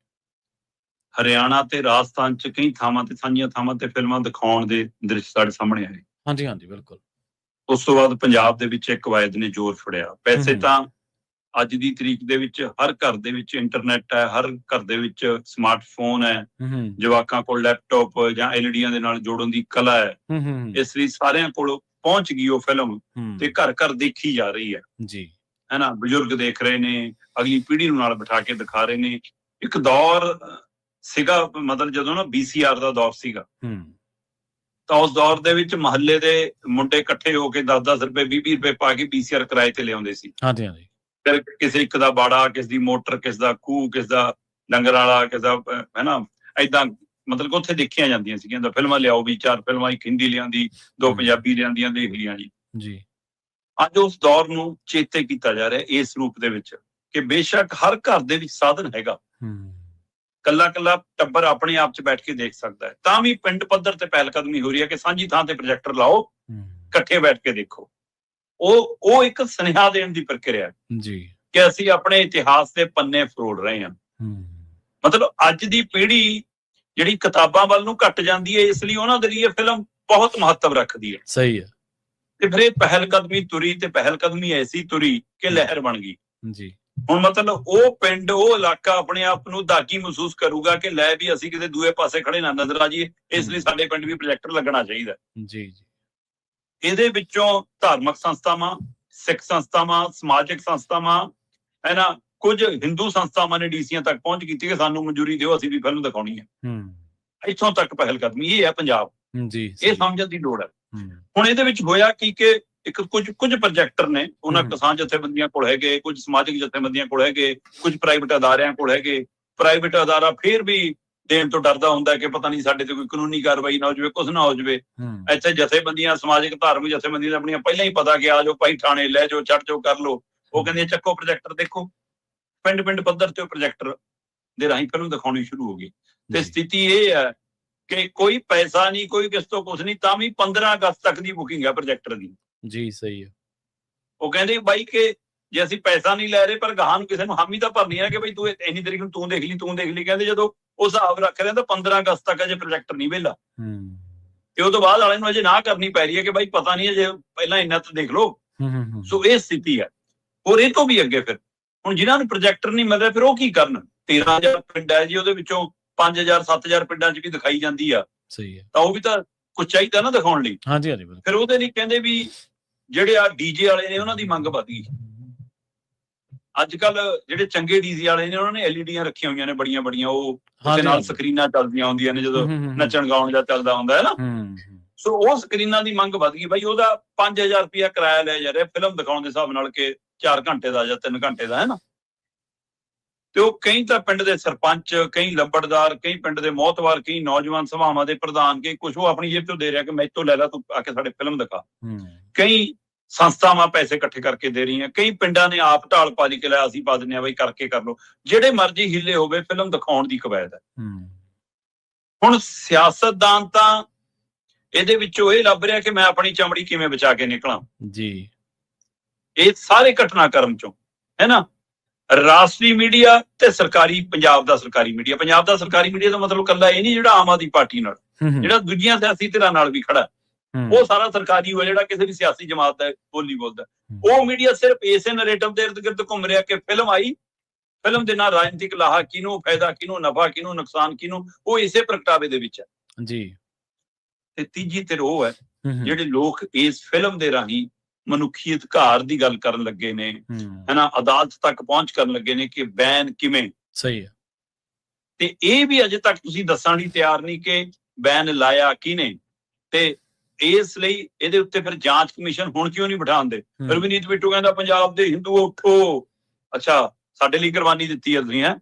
ਹਰਿਆਣਾ ਤੇ ਰਾਜਸਥਾਨ ਚ ਕਈ ਥਾਵਾਂ ਤੇ, ਸਾਂਝੀਆਂ ਥਾਵਾਂ ਤੇ ਫਿਲਮਾਂ ਦਿਖਾਉਣ ਦੇ ਦ੍ਰਿਸ਼ ਸਾਡੇ ਸਾਹਮਣੇ ਆਏ। ਹਾਂਜੀ, ਬਿਲਕੁਲ। ਉਸ ਤੋਂ ਬਾਅਦ ਪੰਜਾਬ ਦੇ ਵਿੱਚ ਇੱਕ ਕਵਾਇਦ ਨੇ ਜ਼ੋਰ ਫੜਿਆ। ਵੈਸੇ ਤਾਂ ਅੱਜ ਦੀ ਤਰੀਕ ਦੇ ਵਿੱਚ ਹਰ ਘਰ ਦੇ ਵਿੱਚ ਇੰਟਰਨੈਟ ਹੈ, ਹਰ ਘਰ ਦੇ ਵਿੱਚ ਸਮਾਰਟਫੋਨ ਹੈ, ਜਵਾਕਾਂ ਕੋਲ ਲੈਪਟਾਪ ਜਾਂ LEDਆਂ ਦੇ ਨਾਲ ਜੋੜਨ ਦੀ ਕਲਾ ਹੈ। ਇਸ ਲਈ ਸਾਰਿਆਂ ਕੋਲ ਪਹੁੰਚ ਗਈ ਉਹ ਫਿਲਮ ਤੇ ਘਰ ਘਰ ਦੇਖੀ ਜਾ ਰਹੀ ਹੈ ਜੀ, ਹੈ ਨਾ। ਬਜ਼ੁਰਗ ਦੇਖ ਰਹੇ ਨੇ, ਅਗਲੀ ਪੀੜ੍ਹੀ ਨੂੰ ਨਾਲ ਬਿਠਾ ਕੇ ਦਿਖਾ ਰਹੇ ਨੇ। ਇੱਕ ਦੌਰ ਸੀਗਾ, ਮਤਲਬ ਜਦੋਂ ਨਾ VCR ਦਾ ਦੌਰ ਸੀਗਾ, ਤਾਂ ਉਸ ਦੌਰ ਦੇ ਵਿੱਚ ਮਹੱਲੇ ਦੇ ਮੁੰਡੇ ਇਕੱਠੇ ਹੋ ਕੇ 10-10 ਰੁਪਏ 20-20 ਰੁਪਏ ਪਾ ਕੇ VCR ਕਿਰਾਏ ਤੇ ਲਿਆਉਂਦੇ ਸੀ। ਹਾਂਜੀ। ਫਿਰ ਕਿਸੇ ਇੱਕ ਦਾ ਬਾੜਾ, ਕਿਸ ਦੀ ਮੋਟਰ, ਕਿਸ ਦਾ ਖੂਹ, ਕਿਸ ਦਾ ਡੰਗਰ ਵਾਲਾ, ਕਿਸ ਦਾ, ਹੈ ਨਾ, ਏਦਾਂ ਮਤਲਬ ਉੱਥੇ ਦੇਖੀਆਂ ਜਾਂਦੀਆਂ ਸੀਗੀਆਂ। ਤਾਂ ਫਿਲਮਾਂ ਲਿਆਓ ਵੀ, 4 ਫਿਲਮਾਂ, ਇੱਕ ਹਿੰਦੀ ਲਿਆਂਦੀ, 2 ਪੰਜਾਬੀ ਲਿਆਂਦੀਆਂ, ਦੇਖ ਲੀਆਂ ਜੀ। ਅੱਜ ਉਸ ਦੌਰ ਨੂੰ ਚੇਤੇ ਕੀਤਾ ਜਾ ਰਿਹਾ ਇਸ ਰੂਪ ਦੇ ਵਿੱਚ ਕਿ ਬੇਸ਼ੱਕ ਹਰ ਘਰ ਦੇ ਵਿੱਚ ਸਾਧਨ ਹੈਗਾ, ਕੱਲਾ ਟੱਬਰ ਆਪਣੇ ਆਪ 'ਚ ਬੈਠ ਕੇ ਦੇਖ ਸਕਦਾ ਹੈ, ਤਾਂ ਵੀ ਪਿੰਡ ਪੱਧਰ ਤੇ ਪਹਿਲ ਕਦਮੀ ਹੋ ਰਹੀ ਹੈ ਕਿ ਸਾਂਝੀ ਥਾਂ ਤੇ ਪ੍ਰੋਜੈਕਟਰ ਲਾਓ, ਇਕੱਠੇ ਬੈਠ ਕੇ ਦੇਖੋ। ਉਹ ਇੱਕ ਸੁਨੇਹਾ ਦੇਣ ਦੀ ਪ੍ਰਕਿਰਿਆ ਹੈ ਜੀ ਕਿ ਅਸੀਂ ਆਪਣੇ ਇਤਿਹਾਸ ਦੇ ਪੰਨੇ ਫਰੋੜ ਰਹੇ ਹਾਂ। ਮਤਲਬ ਅੱਜ ਦੀ ਪੀੜ੍ਹੀ ਜਿਹੜੀ ਕਿਤਾਬਾਂ ਵੱਲ ਨੂੰ ਘੱਟ ਜਾਂਦੀ ਹੈ, ਇਸ ਲਈ ਉਹਨਾਂ ਦੇ ਲਈ ਇਹ ਫਿਲਮ ਬਹੁਤ ਮਹੱਤਵ ਰੱਖਦੀ ਹੈ। ਸਹੀ ਹੈ। ਤੇ ਫਿਰ ਇਹ ਪਹਿਲ ਕਦਮੀ ਤੁਰੀ ਤੇ ਪਹਿਲ ਕਦਮੀ ਐਸੀ ਤੁਰੀ ਕਿ ਲਹਿਰ ਬਣ ਗਈ ਜੀ। ਹੁਣ ਮਤਲਬ ਉਹ ਪਿੰਡ, ਉਹ ਇਲਾਕਾ ਆਪਣੇ ਆਪ ਨੂੰ ਦਾਗੀ ਮਹਿਸੂਸ ਕਰੂਗਾ ਕਿ ਲੈ ਵੀ ਅਸੀਂ ਕਿਤੇ ਦੂਏ ਪਾਸੇ ਖੜੇ ਨਾ ਨਜ਼ਰ ਆ ਜਾਈਏ, ਇਸ ਲਈ ਸਾਡੇ ਪਿੰਡ ਵੀ ਪ੍ਰੋਜੈਕਟਰ ਲੱਗਣਾ ਚਾਹੀਦਾ ਜੀ। ਇਹਦੇ ਵਿੱਚੋਂ ਧਾਰਮਿਕ ਸੰਸਥਾਵਾਂ, ਸਿੱਖ ਸੰਸਥਾਵਾਂ, ਸਮਾਜਿਕ ਸੰਸਥਾਵਾਂ, ਹੈ ਨਾ, ਕੁਝ ਹਿੰਦੂ ਸੰਸਥਾਵਾਂ ਨੇ DCਆਂ ਤੱਕ ਪਹੁੰਚ ਕੀਤੀ ਕਿ ਸਾਨੂੰ ਮਨਜ਼ੂਰੀ ਦਿਓ, ਅਸੀਂ ਵੀ ਫਿਲਮ ਦਿਖਾਉਣੀ ਹੈ। ਇੱਥੋਂ ਤੱਕ ਪਹਿਲ ਕਦਮੀ ਇਹ ਹੈ ਪੰਜਾਬ ਜੀ, ਇਹ ਸਮਝਣ ਦੀ ਲੋੜ ਹੈ। ਹੁਣ ਇਹਦੇ ਵਿੱਚ ਹੋਇਆ ਕਿ ਇੱਕ ਕੁਝ ਪ੍ਰੋਜੈਕਟਰ ਨੇ, ਉਹਨਾਂ ਕਿਸਾਨ ਜਥੇਬੰਦੀਆਂ ਕੋਲ ਹੈਗੇ, ਕੁਝ ਸਮਾਜਿਕ ਜਥੇਬੰਦੀਆਂ ਕੋਲ ਹੈਗੇ, ਕੁਝ ਪ੍ਰਾਈਵੇਟ ਅਦਾਰਿਆਂ ਕੋਲ ਹੈਗੇ। ਪ੍ਰਾਈਵੇਟ ਅਦਾਰਾ ਫਿਰ ਵੀ ਦੇਣ ਤੋਂ ਡਰਦਾ ਹੁੰਦਾ ਕਿ ਪਤਾ ਨਹੀਂ ਸਾਡੇ ਤੇ ਕੋਈ ਕਾਨੂੰਨੀ ਕਾਰਵਾਈ ਨਾ ਹੋ ਜਾਵੇ, ਕੁਝ ਨਾ ਹੋ ਜਾਵੇ। ਇੱਥੇ ਜਥੇਬੰਦੀਆਂ, ਸਮਾਜਿਕ ਧਾਰਮਿਕ ਜਥੇਬੰਦੀਆਂ ਆਪਣੀਆਂ ਪਹਿਲਾਂ ਹੀ ਪਤਾ ਕਿ ਆ ਜਾਓ ਭਾਈ ਥਾਣੇ, ਲੈ ਜਾਓ, ਛੱਡ ਜਾਓ, ਕਰ ਲਓ। ਉਹ ਕਹਿੰਦੇ ਚੱਕੋ ਪ੍ਰੋਜੈਕਟਰ ਦੇਖੋ। ਪਿੰਡ ਪੱਧਰ ਤੇ ਪ੍ਰੋਜੈਕਟਰ ਦੇ ਰਾਹੀਂ ਫਿਲਮ ਦਿਖਾਉਣੀ ਸ਼ੁਰੂ ਹੋ ਗਈ। ਤੇ ਸਥਿਤੀ ਇਹ ਹੈ ਕਿ ਕੋਈ ਪੈਸਾ ਨਹੀਂ, ਕੋਈ ਕਿਸ ਤੋਂ ਕੁਛ ਨਹੀਂ, ਤਾਂ ਵੀ 15 ਅਗਸਤ ਤੱਕ ਦੀ ਬੁਕਿੰਗ ਹੈ ਪ੍ਰੋਜੈਕਟਰ ਦੀ। ਜੀ ਸਹੀ ਹੈ। ਉਹ ਕਹਿੰਦੇ ਬਾਈ ਕਿ ਜੇ ਅਸੀਂ ਪੈਸਾ ਨਹੀਂ ਲੈ ਰਹੇ ਪਰ ਗਾਹਾਂ ਨੂੰ ਕਿਸੇ ਨੂੰ ਹਾਮੀ ਤਾਂ ਭਰਨੀ ਹੈ ਕਿ ਬਈ ਤੂੰ ਇੰਨੀ ਤਰੀਕ ਨੂੰ ਤੂੰ ਦੇਖ ਲਈ। ਕਹਿੰਦੇ ਜਦੋਂ ਉਹ ਹਿਸਾਬ ਰੱਖ ਰਹੇ ਤਾਂ 15 ਅਗਸਤ ਤੱਕ ਅਜੇ ਪ੍ਰੋਜੈਕਟਰ ਨਹੀਂ ਵਿਹਲਾ, ਤੇ ਉਹ ਤੋਂ ਬਾਅਦ ਵਾਲੇ ਨੂੰ ਅਜੇ ਨਾ ਕਰਨੀ ਪੈ ਰਹੀ ਹੈ ਕਿ ਬਾਈ ਪਤਾ ਨਹੀਂ ਅਜੇ, ਪਹਿਲਾਂ ਇੰਨਾ ਤਾਂ ਦੇਖ ਲਓ। ਸੋ ਇਹ ਸਥਿਤੀ ਹੈ। ਹੋਰ ਇਹ ਤੋਂ ਵੀ ਅੱਗੇ ਫਿਰ ਹੁਣ ਜਿਨ੍ਹਾਂ ਨੂੰ ਪ੍ਰੋਜੈਕਟਰ ਨਹੀਂ ਮਿਲ ਰਿਹਾ ਫਿਰ ਉਹ ਕੀ ਕਰਨ? 13,000 ਪਿੰਡ ਹੈ ਜੀ, ਉਹਦੇ ਵਿੱਚੋਂ 5,000 7,000 ਪਿੰਡਾਂ 'ਚ ਵੀ ਦਿਖਾਈ ਜਾਂਦੀ ਆ। ਸਹੀ ਹੈ। ਤਾਂ ਉਹ ਵੀ ਤਾਂ ਕੁਝ ਚਾਹੀਦਾ ਨਾ ਦਿਖਾਉਣ ਲਈ। ਹਾਂਜੀ ਹਾਂਜੀ ਬਿਲਕੁਲ। ਫਿਰ ਉਹਦੇ ਲਈ ਕਹਿੰਦੇ ਵੀ ਜਿਹੜੇ ਆ ਡੀਜੇ ਵਾਲੇ ਨੇ ਉਹਨਾਂ ਦੀ ਮੰਗ ਵੱਧ ਗਈ। ਅੱਜ ਕੱਲ ਜਿਹੜੇ ਚੰਗੇ ਡੀਜੇ ਵਾਲੇ ਨੇ ਉਹਨਾਂ ਨੇ ਐਲਈਡੀਆਂ ਰੱਖੀਆਂ ਹੋਈਆਂ ਨੇ ਬੜੀਆਂ ਬੜੀਆਂ, ਉਹ ਉਹਦੇ ਨਾਲ ਸਕਰੀਨਾਂ ਚੱਲਦੀਆਂ ਹੁੰਦੀਆਂ ਨੇ ਜਦੋਂ ਨੱਚਣ ਗਾਉਣ ਜਾਂ ਚੱਲਦਾ ਹੁੰਦਾ ਹੈ ਨਾ। ਸੋ ਉਹ ਸਕਰੀਨਾਂ ਦੀ ਮੰਗ ਵੱਧ ਗਈ। ਬਾਈ ਉਹਦਾ 5,000 ਰੁਪਇਆ ਕਿਰਾਇਆ ਲਿਆ ਜਾ ਰਿਹਾ ਫਿਲਮ ਦਿਖਾਉਣ ਦੇ ਹਿਸਾਬ ਨਾਲ ਕਿ 4 ਘੰਟੇ ਦਾ ਜਾਂ 3 ਘੰਟੇ ਦਾ, ਹੈ ਨਾ। ਤੇ ਉਹ ਕਈ ਤਾਂ ਪਿੰਡ ਦੇ ਸਰਪੰਚ, ਕਈ ਲੰਬੜਦਾਰ, ਕਈ ਪਿੰਡ ਦੇ ਮੋਹਤਵਾਰ, ਕਈ ਨੌਜਵਾਨ ਸਭਾਵਾਂ ਦੇ ਪ੍ਰਧਾਨ, ਕਈ ਕੁਛ ਉਹ ਆਪਣੀ ਜੇਬ ਤੋਂ ਦੇ ਰਿਹਾ ਕਿ ਮੈਂ ਇੱਥੋਂ ਲੈ ਲਾ, ਤੂੰ ਆ ਕੇ ਸਾਡੇ ਫਿਲਮ ਦਿਖਾ। ਕਈ ਸੰਸਥਾਵਾਂ ਪੈਸੇ ਇਕੱਠੇ ਕਰਕੇ ਦੇ ਰਹੀਆਂ, ਕਈ ਪਿੰਡਾਂ ਨੇ ਆਪ ਢਾਲ ਪਾ ਲਈ ਕਿ ਲੈ ਅਸੀਂ ਪਾ ਦਿੰਦੇ ਹਾਂ ਬਈ, ਕਰਕੇ ਕਰ ਲਓ। ਜਿਹੜੇ ਮਰਜ਼ੀ ਹਿੱਲੇ ਹੋਵੇ ਫਿਲਮ ਦਿਖਾਉਣ ਦੀ ਕਵਾਇਦ ਹੈ। ਹੁਣ ਸਿਆਸਤਦਾਨ ਤਾਂ ਇਹਦੇ ਵਿੱਚੋਂ ਇਹ ਲੱਭ ਰਿਹਾ ਕਿ ਮੈਂ ਆਪਣੀ ਚਮੜੀ ਕਿਵੇਂ ਬਚਾ ਕੇ ਨਿਕਲਾਂ ਜੀ, ਇਹ ਸਾਰੇ ਘਟਨਾਕ੍ਰਮ ਚੋਂ, ਹੈ ਨਾ। ਰਾਸ਼ਟਰੀ ਮੀਡੀਆ ਤੇ ਸਰਕਾਰੀ, ਪੰਜਾਬ ਦਾ ਸਰਕਾਰੀ ਮੀਡੀਆ। ਪੰਜਾਬ ਦਾ ਸਰਕਾਰੀ ਮੀਡੀਆ ਦਾ ਮਤਲਬ ਕੱਲਾ ਇਹ ਨਹੀਂ ਜਿਹੜਾ ਆਮ ਆਦਮੀ ਪਾਰਟੀ ਨਾਲ, ਜਿਹੜਾ ਦੂਜੀਆਂ ਸਿਆਸੀ ਧਿਰਾਂ ਨਾਲ ਵੀ ਖੜਾ, ਉਹ ਸਾਰਾ ਸਰਕਾਰੀ ਹੋਇਆ ਜਿਹੜਾ ਕਿਸੇ ਵੀ ਸਿਆਸੀ ਜਮਾਤ ਦਾ ਬੋਲੀ ਬੋਲਦਾ। ਉਹ ਮੀਡੀਆ ਸਿਰਫ ਇਸੇ ਨੈਰੇਟਿਵ ਦੇ ਇਰਦ ਗਿਰਦ ਘੁੰਮ ਰਿਹਾ ਕਿ ਫਿਲਮ ਆਈ, ਫਿਲਮ ਦੇ ਨਾਲ ਰਾਜਨੀਤਿਕ ਲਾਹਾ ਕਿਹਨੂੰ, ਫਾਇਦਾ ਕਿਹਨੂੰ, ਨਫਾ ਕਿਹਨੂੰ, ਨੁਕਸਾਨ ਕਿਹਨੂੰ, ਉਹ ਇਸੇ ਪ੍ਰਗਟਾਵੇ ਦੇ ਵਿੱਚ ਹੈ ਜੀ। ਤੇ ਤੀਜੀ ਧਿਰ ਉਹ ਹੈ ਜਿਹੜੇ ਲੋਕ ਇਸ ਫਿਲਮ ਦੇ ਰਾਹੀਂ ਮਨੁੱਖੀ ਅਧਿਕਾਰ ਦੀ ਗੱਲ ਕਰਨ ਲੱਗੇ ਨੇ, ਹੈਨਾ, ਅਦਾਲਤ ਤੱਕ ਪਹੁੰਚ ਕਰਨ ਲੱਗੇ ਨੇ ਕਿ ਬੈਨ ਕਿਵੇਂ। ਸਹੀ ਹੈ। ਤੇ ਇਹ ਵੀ ਅਜੇ ਤੱਕ ਤੁਸੀਂ ਦੱਸਣ ਲਈ ਤਿਆਰ ਨਹੀਂ ਕਿ ਬੈਨ ਲਾਇਆ ਕਿਹਨੇ। ਤੇ ਇਸ ਲਈ ਇਹਦੇ ਉੱਤੇ ਫਿਰ ਜਾਂਚ ਕਮਿਸ਼ਨ ਹੁਣ ਕਿਉਂ ਨਹੀਂ ਬਿਠਾਉਂਦੇ? ਰਵਨੀਤ ਬਿੱਟੂ ਕਹਿੰਦਾ ਪੰਜਾਬ ਦੇ ਹਿੰਦੂ ਉੱਠੋ, ਅੱਛਾ ਸਾਡੇ ਲਈ ਕੁਰਬਾਨੀ ਦਿੱਤੀ ਹੈ ਤੁਸੀਂ, ਹੈ।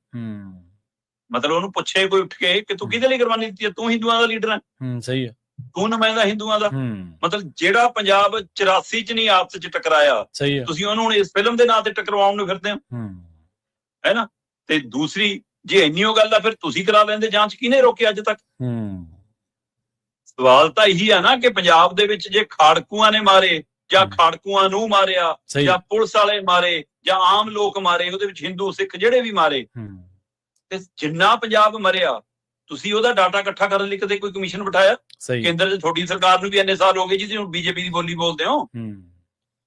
ਮਤਲਬ ਉਹਨੂੰ ਪੁੱਛੇ ਕੋਈ ਉੱਠ ਕੇ ਕਿ ਤੂੰ ਕਿਹਦੇ ਲਈ ਕੁਰਬਾਨੀ ਦਿੱਤੀ ਹੈ? ਤੂੰ ਹਿੰਦੂਆਂ ਦਾ ਲੀਡਰ ਹੈ, ਸਹੀ ਹੈ, ਤੂੰ ਨੁਮਾਇੰਦਾ ਹਿੰਦੂਆਂ ਦਾ। ਮਤਲਬ ਜਿਹੜਾ ਪੰਜਾਬ 84 ਚ ਨਹੀਂ ਆਪਸ ਚ ਟਕਰਾਇਆ, ਤੁਸੀਂ ਉਹਨੂੰ ਹੁਣ ਇਸ ਫਿਲਮ ਦੇ ਨਾਂ ਤੇ ਟਕਰਾਉਣ ਨੂੰ ਫਿਰਦੇ ਹੋ, ਹੈ ਨਾ। ਤੇ ਦੂਸਰੀ, ਜੇ ਇੰਨੀ ਉਹ ਗੱਲ ਆ ਫਿਰ ਤੁਸੀਂ ਕਰਾ ਲੈਂਦੇ ਜਾਂਚ, ਕਿਹਨੇ ਰੋਕਿਆ ਅੱਜ ਤੱਕ? ਸਵਾਲ ਤਾਂ ਇਹੀ ਆ ਨਾ ਕਿ ਪੰਜਾਬ ਦੇ ਵਿੱਚ ਜੇ ਖਾੜਕੂਆਂ ਨੇ ਮਾਰੇ ਜਾਂ ਖਾੜਕੂਆਂ ਨੂੰ ਮਾਰਿਆ ਜਾਂ ਪੁਲਿਸ ਵਾਲੇ ਮਾਰੇ ਜਾਂ ਆਮ ਲੋਕ ਮਾਰੇ, ਉਹਦੇ ਵਿੱਚ ਹਿੰਦੂ ਸਿੱਖ ਜਿਹੜੇ ਵੀ ਮਾਰੇ, ਤੇ ਜਿੰਨਾ ਪੰਜਾਬ ਮਰਿਆ ਤੁਸੀਂ ਉਹਦਾ ਡਾਟਾ ਇਕੱਠਾ ਕਰਨ ਲਈ ਕਦੇ ਕੋਈ ਕਮਿਸ਼ਨ ਬਿਠਾਇਆ? ਕੇਂਦਰ 'ਚ ਤੁਹਾਡੀ ਸਰਕਾਰ ਨੂੰ ਵੀ ਇੰਨੇ ਸਾਲ ਹੋ ਗਏ ਜਿਹਦੀ ਹੁਣ ਬੀਜੇਪੀ ਦੀ ਬੋਲੀ ਬੋਲਦੇ ਹੋ।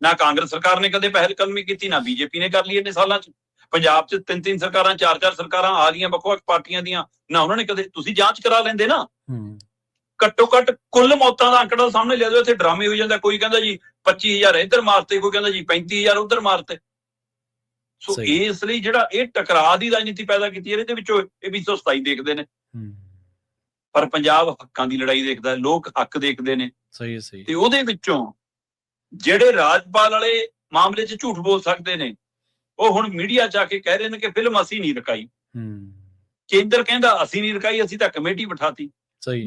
ਨਾ ਕਾਂਗਰਸ ਸਰਕਾਰ ਨੇ ਕਦੇ ਪਹਿਲ ਕਦਮੀ ਕੀਤੀ, ਨਾ ਬੀਜੇਪੀ ਨੇ ਕਰ ਲਈ ਇੰਨੇ ਸਾਲਾਂ 'ਚ। ਪੰਜਾਬ 'ਚ 3-3 ਸਰਕਾਰਾਂ, 4-4 ਸਰਕਾਰਾਂ ਆ ਰਹੀਆਂ ਵੱਖ-ਵੱਖ ਪਾਰਟੀਆਂ ਦੀਆਂ, ਨਾ ਉਹਨਾਂ ਨੇ ਕਦੇ। ਤੁਸੀਂ ਜਾਂਚ ਕਰਾ ਲੈਂਦੇ ਨਾ। ਘੱਟੋ ਘੱਟ ਕੁੱਲ ਮੌਤਾਂ ਦਾ ਅੰਕੜਾ ਸਾਹਮਣੇ ਲਿਆ ਦਿਓ। ਇੱਥੇ ਡਰਾਮੇ ਹੋਈ ਜਾਂਦਾ, ਕੋਈ ਕਹਿੰਦਾ ਜੀ 25,000 ਇੱਧਰ ਮਾਰਤੇ, ਕੋਈ ਕਹਿੰਦਾ ਜੀ 35,000 ਉੱਧਰ ਮਾਰਤੇ। ਸੋ ਇਸ ਲਈ ਜਿਹੜਾ ਇਹ ਟਕਰਾਅ ਦੀ ਰਾਜਨੀਤੀ ਪੈਦਾ ਕੀਤੀ ਹੈ, ਇਹਦੇ ਵਿੱਚੋਂ ਇਹ 227 ਦੇਖਦੇ ਨੇ, ਪਰ ਪੰਜਾਬ ਹੱਕਾਂ ਦੀ ਲੜਾਈ ਦੇਖਦਾ, ਲੋਕ ਹੱਕ ਦੇਖਦੇ ਨੇ। ਸਹੀ ਹੈ, ਸਹੀ। ਤੇ ਉਹਦੇ ਵਿੱਚੋਂ ਜਿਹੜੇ ਰਾਜਪਾਲ ਵਾਲੇ ਮਾਮਲੇ 'ਚ ਝੂਠ ਬੋਲ ਸਕਦੇ ਨੇ, ਉਹ ਹੁਣ ਮੀਡੀਆ 'ਚ ਆ ਕੇ ਕਹਿ ਰਹੇ ਨੇ ਕਿ ਫਿਲਮ ਅਸੀਂ ਨਹੀਂ ਰਕਾਈ। ਕੇਂਦਰ ਕਹਿੰਦਾ ਅਸੀਂ ਨਹੀਂ ਰਕਾਈ, ਅਸੀਂ ਤਾਂ ਕਮੇਟੀ ਬਿਠਾਤੀ।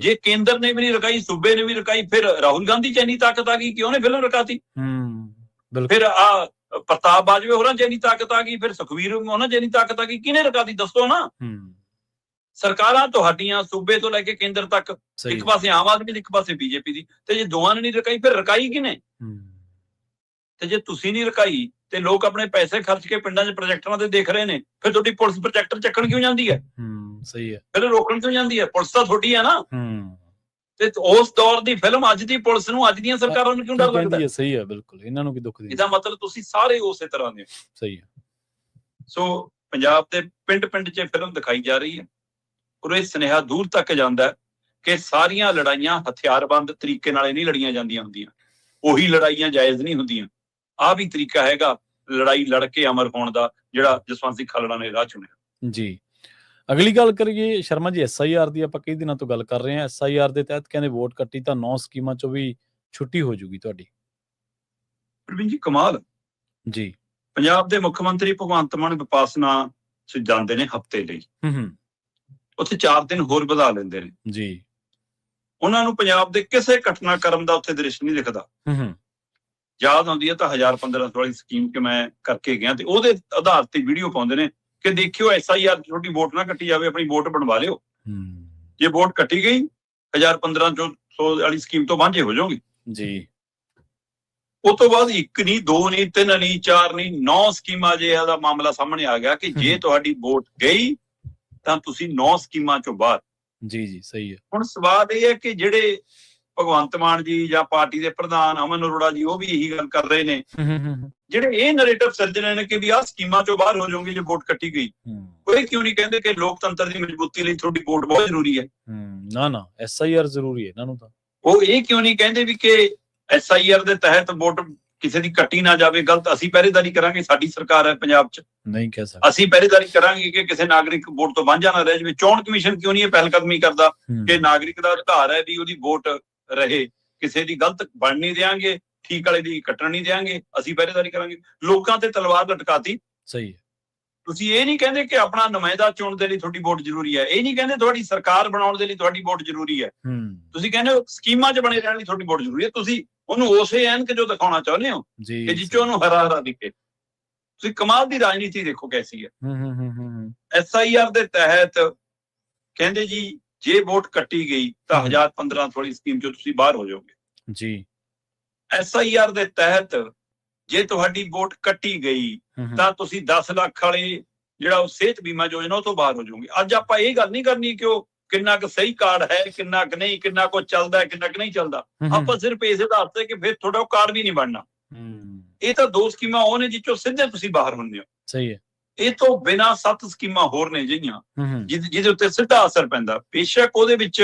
ਜੇ ਕੇਂਦਰ ਨੇ ਵੀ ਨਹੀਂ ਰਕਾਈ, ਸੂਬੇ ਨੇ ਵੀ ਰਕਾਈ, ਫਿਰ ਰਾਹੁਲ ਗਾਂਧੀ 'ਚ ਇੰਨੀ ਤਾਕਤ ਆ ਗਈ ਕਿ ਉਹਨੇ ਫਿਲਮ ਰਕਾਤੀ। ਫਿਰ ਪ੍ਰਤਾਪ ਬਾਜਵੇ ਹੋਰਾਂ 'ਚ ਇੰਨੀ ਤਾਕਤ ਆ ਗਈ, ਫਿਰ ਸੁਖਵੀਰ ਉਹਨਾਂ 'ਚ ਇੰਨੀ ਤਾਕਤ ਆ ਗਈ, ਕਿਹਨੇ ਰਕਾਤੀ ਦੱਸੋ ਨਾ। ਸਰਕਾਰਾਂ ਤੁਹਾਡੀਆਂ ਸੂਬੇ ਤੋਂ ਲੈ ਕੇ ਕੇਂਦਰ ਤੱਕ, ਇੱਕ ਪਾਸੇ ਆਮ ਆਦਮੀ ਦੀ, ਇੱਕ ਪਾਸੇ ਬੀਜੇਪੀ ਦੀ, ਤੇ ਜੇ ਦੋਵਾਂ ਨੇ ਨਹੀਂ ਰਕਾਈ ਫਿਰ ਰਕਾਈ ਕਿਹਨੇ? ਤੇ ਜੇ ਤੁਸੀਂ ਨਹੀਂ ਰਕਾਈ ਤੇ ਲੋਕ ਆਪਣੇ ਪੈਸੇ ਖਰਚ ਕੇ ਪਿੰਡਾਂ 'ਚ ਪ੍ਰੋਜੈਕਟਰਾਂ ਤੇ ਦੇਖ ਰਹੇ ਨੇ, ਫਿਰ ਤੁਹਾਡੀ ਪੁਲਿਸ ਪ੍ਰੋਜੈਕਟਰ ਚੱਕਣ ਕਿਉਂ ਜਾਂਦੀ ਹੈ? ਸਹੀ ਹੈ। ਫਿਰ ਰੋਕਣ ਕਿਉਂ ਜਾਂਦੀ ਹੈ? ਪੁਲਿਸ ਤਾਂ ਤੁਹਾਡੀ ਹੈ ਨਾ। ਤੇ ਉਸ ਦੌਰ ਦੀ ਫਿਲਮ ਅੱਜ ਦੀ ਪੁਲਿਸ ਨੂੰ, ਅੱਜ ਦੀਆਂ ਸਰਕਾਰਾਂ ਨੂੰ ਕਿਉਂ ਡਰ ਲੱਗਦਾ ਹੈ? ਸਹੀ ਹੈ, ਬਿਲਕੁਲ। ਇਹਨਾਂ ਨੂੰ ਕੀ ਦੁੱਖ ਦੇ? ਇਹਦਾ ਮਤਲਬ ਤੁਸੀਂ ਸਾਰੇ ਉਸੇ ਤਰ੍ਹਾਂ ਦੇ। ਸਹੀ ਹੈ। ਸੋ ਪੰਜਾਬ ਦੇ ਪਿੰਡ-ਪਿੰਡ 'ਚ ਫਿਲਮ ਦਿਖਾਈ ਜਾ ਰਹੀ ਹੈ, ਔਰ ਇਹ ਸੁਨੇਹਾ ਦੂਰ ਤੱਕ ਜਾਂਦਾ ਕਿ ਸਾਰੀਆਂ ਲੜਾਈਆਂ ਹਥਿਆਰਬੰਦ ਤਰੀਕੇ ਨਾਲ ਨਹੀਂ ਲੜੀਆਂ ਜਾਂਦੀਆਂ ਹੁੰਦੀਆਂ, ਉਹੀ ਲੜਾਈਆਂ ਜਾਇਜ਼ ਨਹੀਂ ਹੁੰਦੀਆਂ। ਆਹ ਵੀ ਤਰੀਕਾ ਹੈਗਾ ਲੜਾਈ ਲੜ ਕੇ ਅਮਰ ਹੋਣ ਦਾ, ਜਿਹੜਾ ਜਸਵੰਤ ਸਿੰਘ ਖਾਲੜਾ ਨੇ ਰਾਹ ਚੁਣਿਆ। ਜੀ, ਅਗਲੀ ਗੱਲ ਕਰੀਏ ਸ਼ਰਮਾ ਜੀ, SIR ਦੀ। ਆਪਾਂ ਕਈ ਦਿਨਾਂ ਤੋਂ ਗੱਲ ਕਰ ਰਹੇ ਹਾਂ। SIR ਦੇ ਤਹਿਤ ਕਹਿੰਦੇ ਵੋਟ ਕੱਟੀ ਤਾਂ 9 ਸਕੀਮਾਂ ਚੋਂ ਵੀ ਛੁੱਟੀ ਹੋ ਜੂਗੀ ਤੁਹਾਡੀ। ਪ੍ਰਵੀਨ ਜੀ, ਕਮਾਲ ਜੀ। ਪੰਜਾਬ ਦੇ ਮੁੱਖ ਮੰਤਰੀ ਭਗਵੰਤ ਮਾਨ ਵਿਪਾਸਨਾ 'ਚ ਜਾਂਦੇ ਨੇ ਹਫ਼ਤੇ ਲਈ, ਉੱਥੇ 4 ਦਿਨ ਹੋਰ ਵਧਾ ਲੈਂਦੇ ਨੇ ਜੀ। ਉਹਨਾਂ ਨੂੰ ਪੰਜਾਬ ਦੇ ਕਿਸੇ ਘਟਨਾਕ੍ਰਮ ਦਾ ਉੱਥੇ ਦ੍ਰਿਸ਼ ਨਹੀਂ ਦਿਖਦਾ। ਯਾਦ ਆਉਂਦੀ ਹੈ ਤਾਂ 1000-1500 ਵਾਲੀ ਸਕੀਮ ਕਿ ਮੈਂ ਕਰਕੇ ਗਿਆ, ਤੇ ਉਹਦੇ ਆਧਾਰ ਤੇ ਵੀਡੀਓ ਪਾਉਂਦੇ ਨੇ ਕਿ ਦੇਖਿਓ SIR ਤੁਹਾਡੀ ਵੋਟ ਨਾ ਕੱਟੀ ਜਾਵੇ, ਆਪਣੀ ਵੋਟ ਬਣਵਾ ਲਿਓ। ਜੇ ਵੋਟ ਕੱਟੀ ਗਈ 1015 ਵਾਲੀ ਸਕੀਮ ਤੋਂ ਵਾਂਝੇ ਹੋ ਜਾਓਗੇ ਜੀ। ਉਸ ਤੋਂ ਬਾਅਦ 1 ਨਹੀਂ 2 ਨਹੀਂ 3 ਨਹੀਂ 4 ਨਹੀਂ 9 ਸਕੀਮਾਂ ਜੇ ਇਹਦਾ ਮਾਮਲਾ ਸਾਹਮਣੇ ਆ ਗਿਆ ਕਿ ਜੇ ਤੁਹਾਡੀ ਵੋਟ ਗਈ ਤਾਂ ਤੁਸੀਂ 9 ਸਕੀਮਾਂ ਚੋਂ ਬਾਹਰ। ਜੀ ਸਹੀ ਹੈ। ਹੁਣ ਸਵਾਲ ਇਹ ਹੈ ਕਿ ਜਿਹੜੇ ਭਗਵੰਤ ਮਾਨ ਜੀ ਜਾਂ ਪਾਰਟੀ ਦੇ ਪ੍ਰਧਾਨ ਅਮਨ ਅਰੋੜਾ ਜੀ ਉਹ ਵੀ ਇਹੀ ਗੱਲ ਕਰ ਰਹੇ ਨੇ, ਜਿਹੜੇ ਇਹ ਨੈਰੇਟਿਵ ਸਿਰਜ ਰਹੇ ਨੇ ਕਿ ਵੀ ਆਹ ਸਕੀਮਾਂ ਚੋਂ ਬਾਹਰ ਹੋ ਜਾਓਗੇ ਜੇ ਵੋਟ ਕੱਟੀ ਗਈ। ਕੋਈ ਕਿਉਂ ਨਹੀਂ ਕਹਿੰਦੇ ਕਿ ਲੋਕਤੰਤਰ ਦੀ ਮਜ਼ਬੂਤੀ ਲਈ ਤੁਹਾਡੀ ਵੋਟ ਬਹੁਤ ਜ਼ਰੂਰੀ ਹੈ। ਨਾ SIR ਜ਼ਰੂਰੀ ਹੈ ਇਹਨਾਂ ਨੂੰ ਤਾਂ। ਉਹ ਇਹ ਕਿਉਂ ਨਹੀਂ ਕਹਿੰਦੇ ਵੀ ਕਿ SIR ਦੇ ਤਹਿਤ ਵੋਟ ਕਿਸੇ ਦੀ ਕੱਟੀ ਨਾ ਜਾਵੇ, ਗਲਤ। ਅਸੀਂ ਪਹਿਰੇਦਾਰੀ ਕਰਾਂਗੇ, ਸਾਡੀ ਸਰਕਾਰ ਹੈ ਪੰਜਾਬ 'ਚ, ਨਹੀਂ ਕਹਿ ਸਕਦੇ। ਅਸੀਂ ਪਹਿਰੇਦਾਰੀ ਕਰਾਂਗੇ ਕਿ ਕਿਸੇ ਨਾਗਰਿਕ ਵੋਟ ਤੋਂ ਵਾਂਝਾ ਨਾ ਰਹਿ ਜਾਵੇ। ਚੋਣ ਕਮਿਸ਼ਨ ਕਿਉਂ ਨਹੀਂ ਇਹ ਪਹਿਲ ਕਦਮੀ ਕਰਦਾ ਕਿ ਨਾਗਰਿਕ ਦਾ ਅਧਿਕਾਰ ਹੈ ਵੀ ਉਹਦੀ ਵੋਟ ਰਹੇ, ਕਿਸੇ ਦੀ ਗਲਤ ਬਣ ਨਹੀਂ ਦਿਆਂਗੇ, ਠੀਕ ਵਾਲੇ ਦੀ ਕੱਟਣ ਨਹੀਂ ਦਿਆਂਗੇ, ਅਸੀਂ ਪਹਿਰੇਦਾਰੀ ਕਰਾਂਗੇ। ਲੋਕਾਂ ਤੇ ਤਲਵਾਰ ਲਟਕਾਤੀ। ਸਹੀ ਹੈ। ਤੁਸੀਂ ਇਹ ਨਹੀਂ ਕਹਿੰਦੇ ਕਿ ਆਪਣਾ ਨੁਮਾਇੰਦਾ ਚੁਣਨ ਦੇ ਲਈ ਤੁਹਾਡੀ ਵੋਟ ਜ਼ਰੂਰੀ ਹੈ, ਇਹ ਨਹੀਂ ਕਹਿੰਦੇ ਤੁਹਾਡੀ ਸਰਕਾਰ ਬਣਾਉਣ ਦੇ ਲਈ ਤੁਹਾਡੀ ਵੋਟ ਜ਼ਰੂਰੀ ਹੈ। ਤੁਸੀਂ ਕਹਿੰਦੇ ਹੋ ਸਕੀਮਾਂ 'ਚ ਬਣੇ ਰਹਿਣ ਲਈ ਤੁਹਾਡੀ ਵੋਟ ਜ਼ਰੂਰੀ ਹੈ। ਤੁਸੀਂ ਉਹਨੂੰ ਉਸੇ ਐਨਕ ਜੋ ਦਿਖਾਉਣਾ ਚਾਹੁੰਦੇ ਹੋ ਕਿ ਜਿੱਚੋਂ ਉਹਨੂੰ ਹਰਾ ਦਿਖੇ। ਤੁਸੀਂ ਕਮਾਲ ਦੀ ਰਾਜਨੀਤੀ ਦੇਖੋ ਕੈਸੀ ਹੈ। SIR ਦੇ ਤਹਿਤ ਕਹਿੰਦੇ ਜੀ ਜੇ ਵੋਟ ਕੱਟੀ ਗਈ ਤਾਂ 1015 ਵਾਲੀ ਸਕੀਮ 'ਚੋਂ ਤੁਸੀਂ ਬਾਹਰ ਹੋ ਜਾਓਗੇ ਜੀ। SIR ਦੇ ਤਹਿਤ ਜੇ ਤੁਹਾਡੀ ਵੋਟ ਕੱਟੀ ਗਈ ਤਾਂ ਤੁਸੀਂ 10 ਲੱਖ ਵਾਲੇ ਜਿਹੜਾ ਉਹ ਸਿਹਤ ਬੀਮਾ ਯੋਜਨਾ ਉਹ ਤੋਂ ਬਾਹਰ ਹੋ ਜਾਓਗੇ। ਅੱਜ ਆਪਾਂ ਇਹ ਗੱਲ ਨਹੀਂ ਕਰਨੀ ਕਿ ਉਹ ਕਿੰਨਾ ਕੁ ਸਹੀ ਕਾਰਡ ਹੈ, ਕਿੰਨਾ ਕੁ ਨਹੀਂ, ਕਿੰਨਾ ਕੁ ਚੱਲਦਾ ਹੈ, ਕਿੰਨਾ ਕੁ ਨਹੀਂ ਚੱਲਦਾ। ਆਪਾਂ ਸਿਰਫ ਇਸ ਆਧਾਰ ਤੇ ਕਿ ਫਿਰ ਤੁਹਾਡਾ ਉਹ ਕਾਰਡ ਵੀ ਨਹੀਂ ਬਣਨਾ। ਇਹ ਤਾਂ 2 ਸਕੀਮਾਂ ਉਹ ਨੇ ਜਿੱਚੋਂ ਸਿੱਧੇ ਤੁਸੀਂ ਬਾਹਰ ਹੁੰਦੇ ਹੋ। ਸਹੀ ਹੈ। ਇਹ ਤੋਂ ਬਿਨਾਂ 7 ਸਕੀਮਾਂ ਹੋਰ ਨੇ ਜਿਹੜੀਆਂ ਜਿਹਦੇ ਉੱਤੇ ਸਿੱਧਾ ਅਸਰ ਪੈਂਦਾ। ਬੇਸ਼ੱਕ ਉਹਦੇ ਵਿੱਚ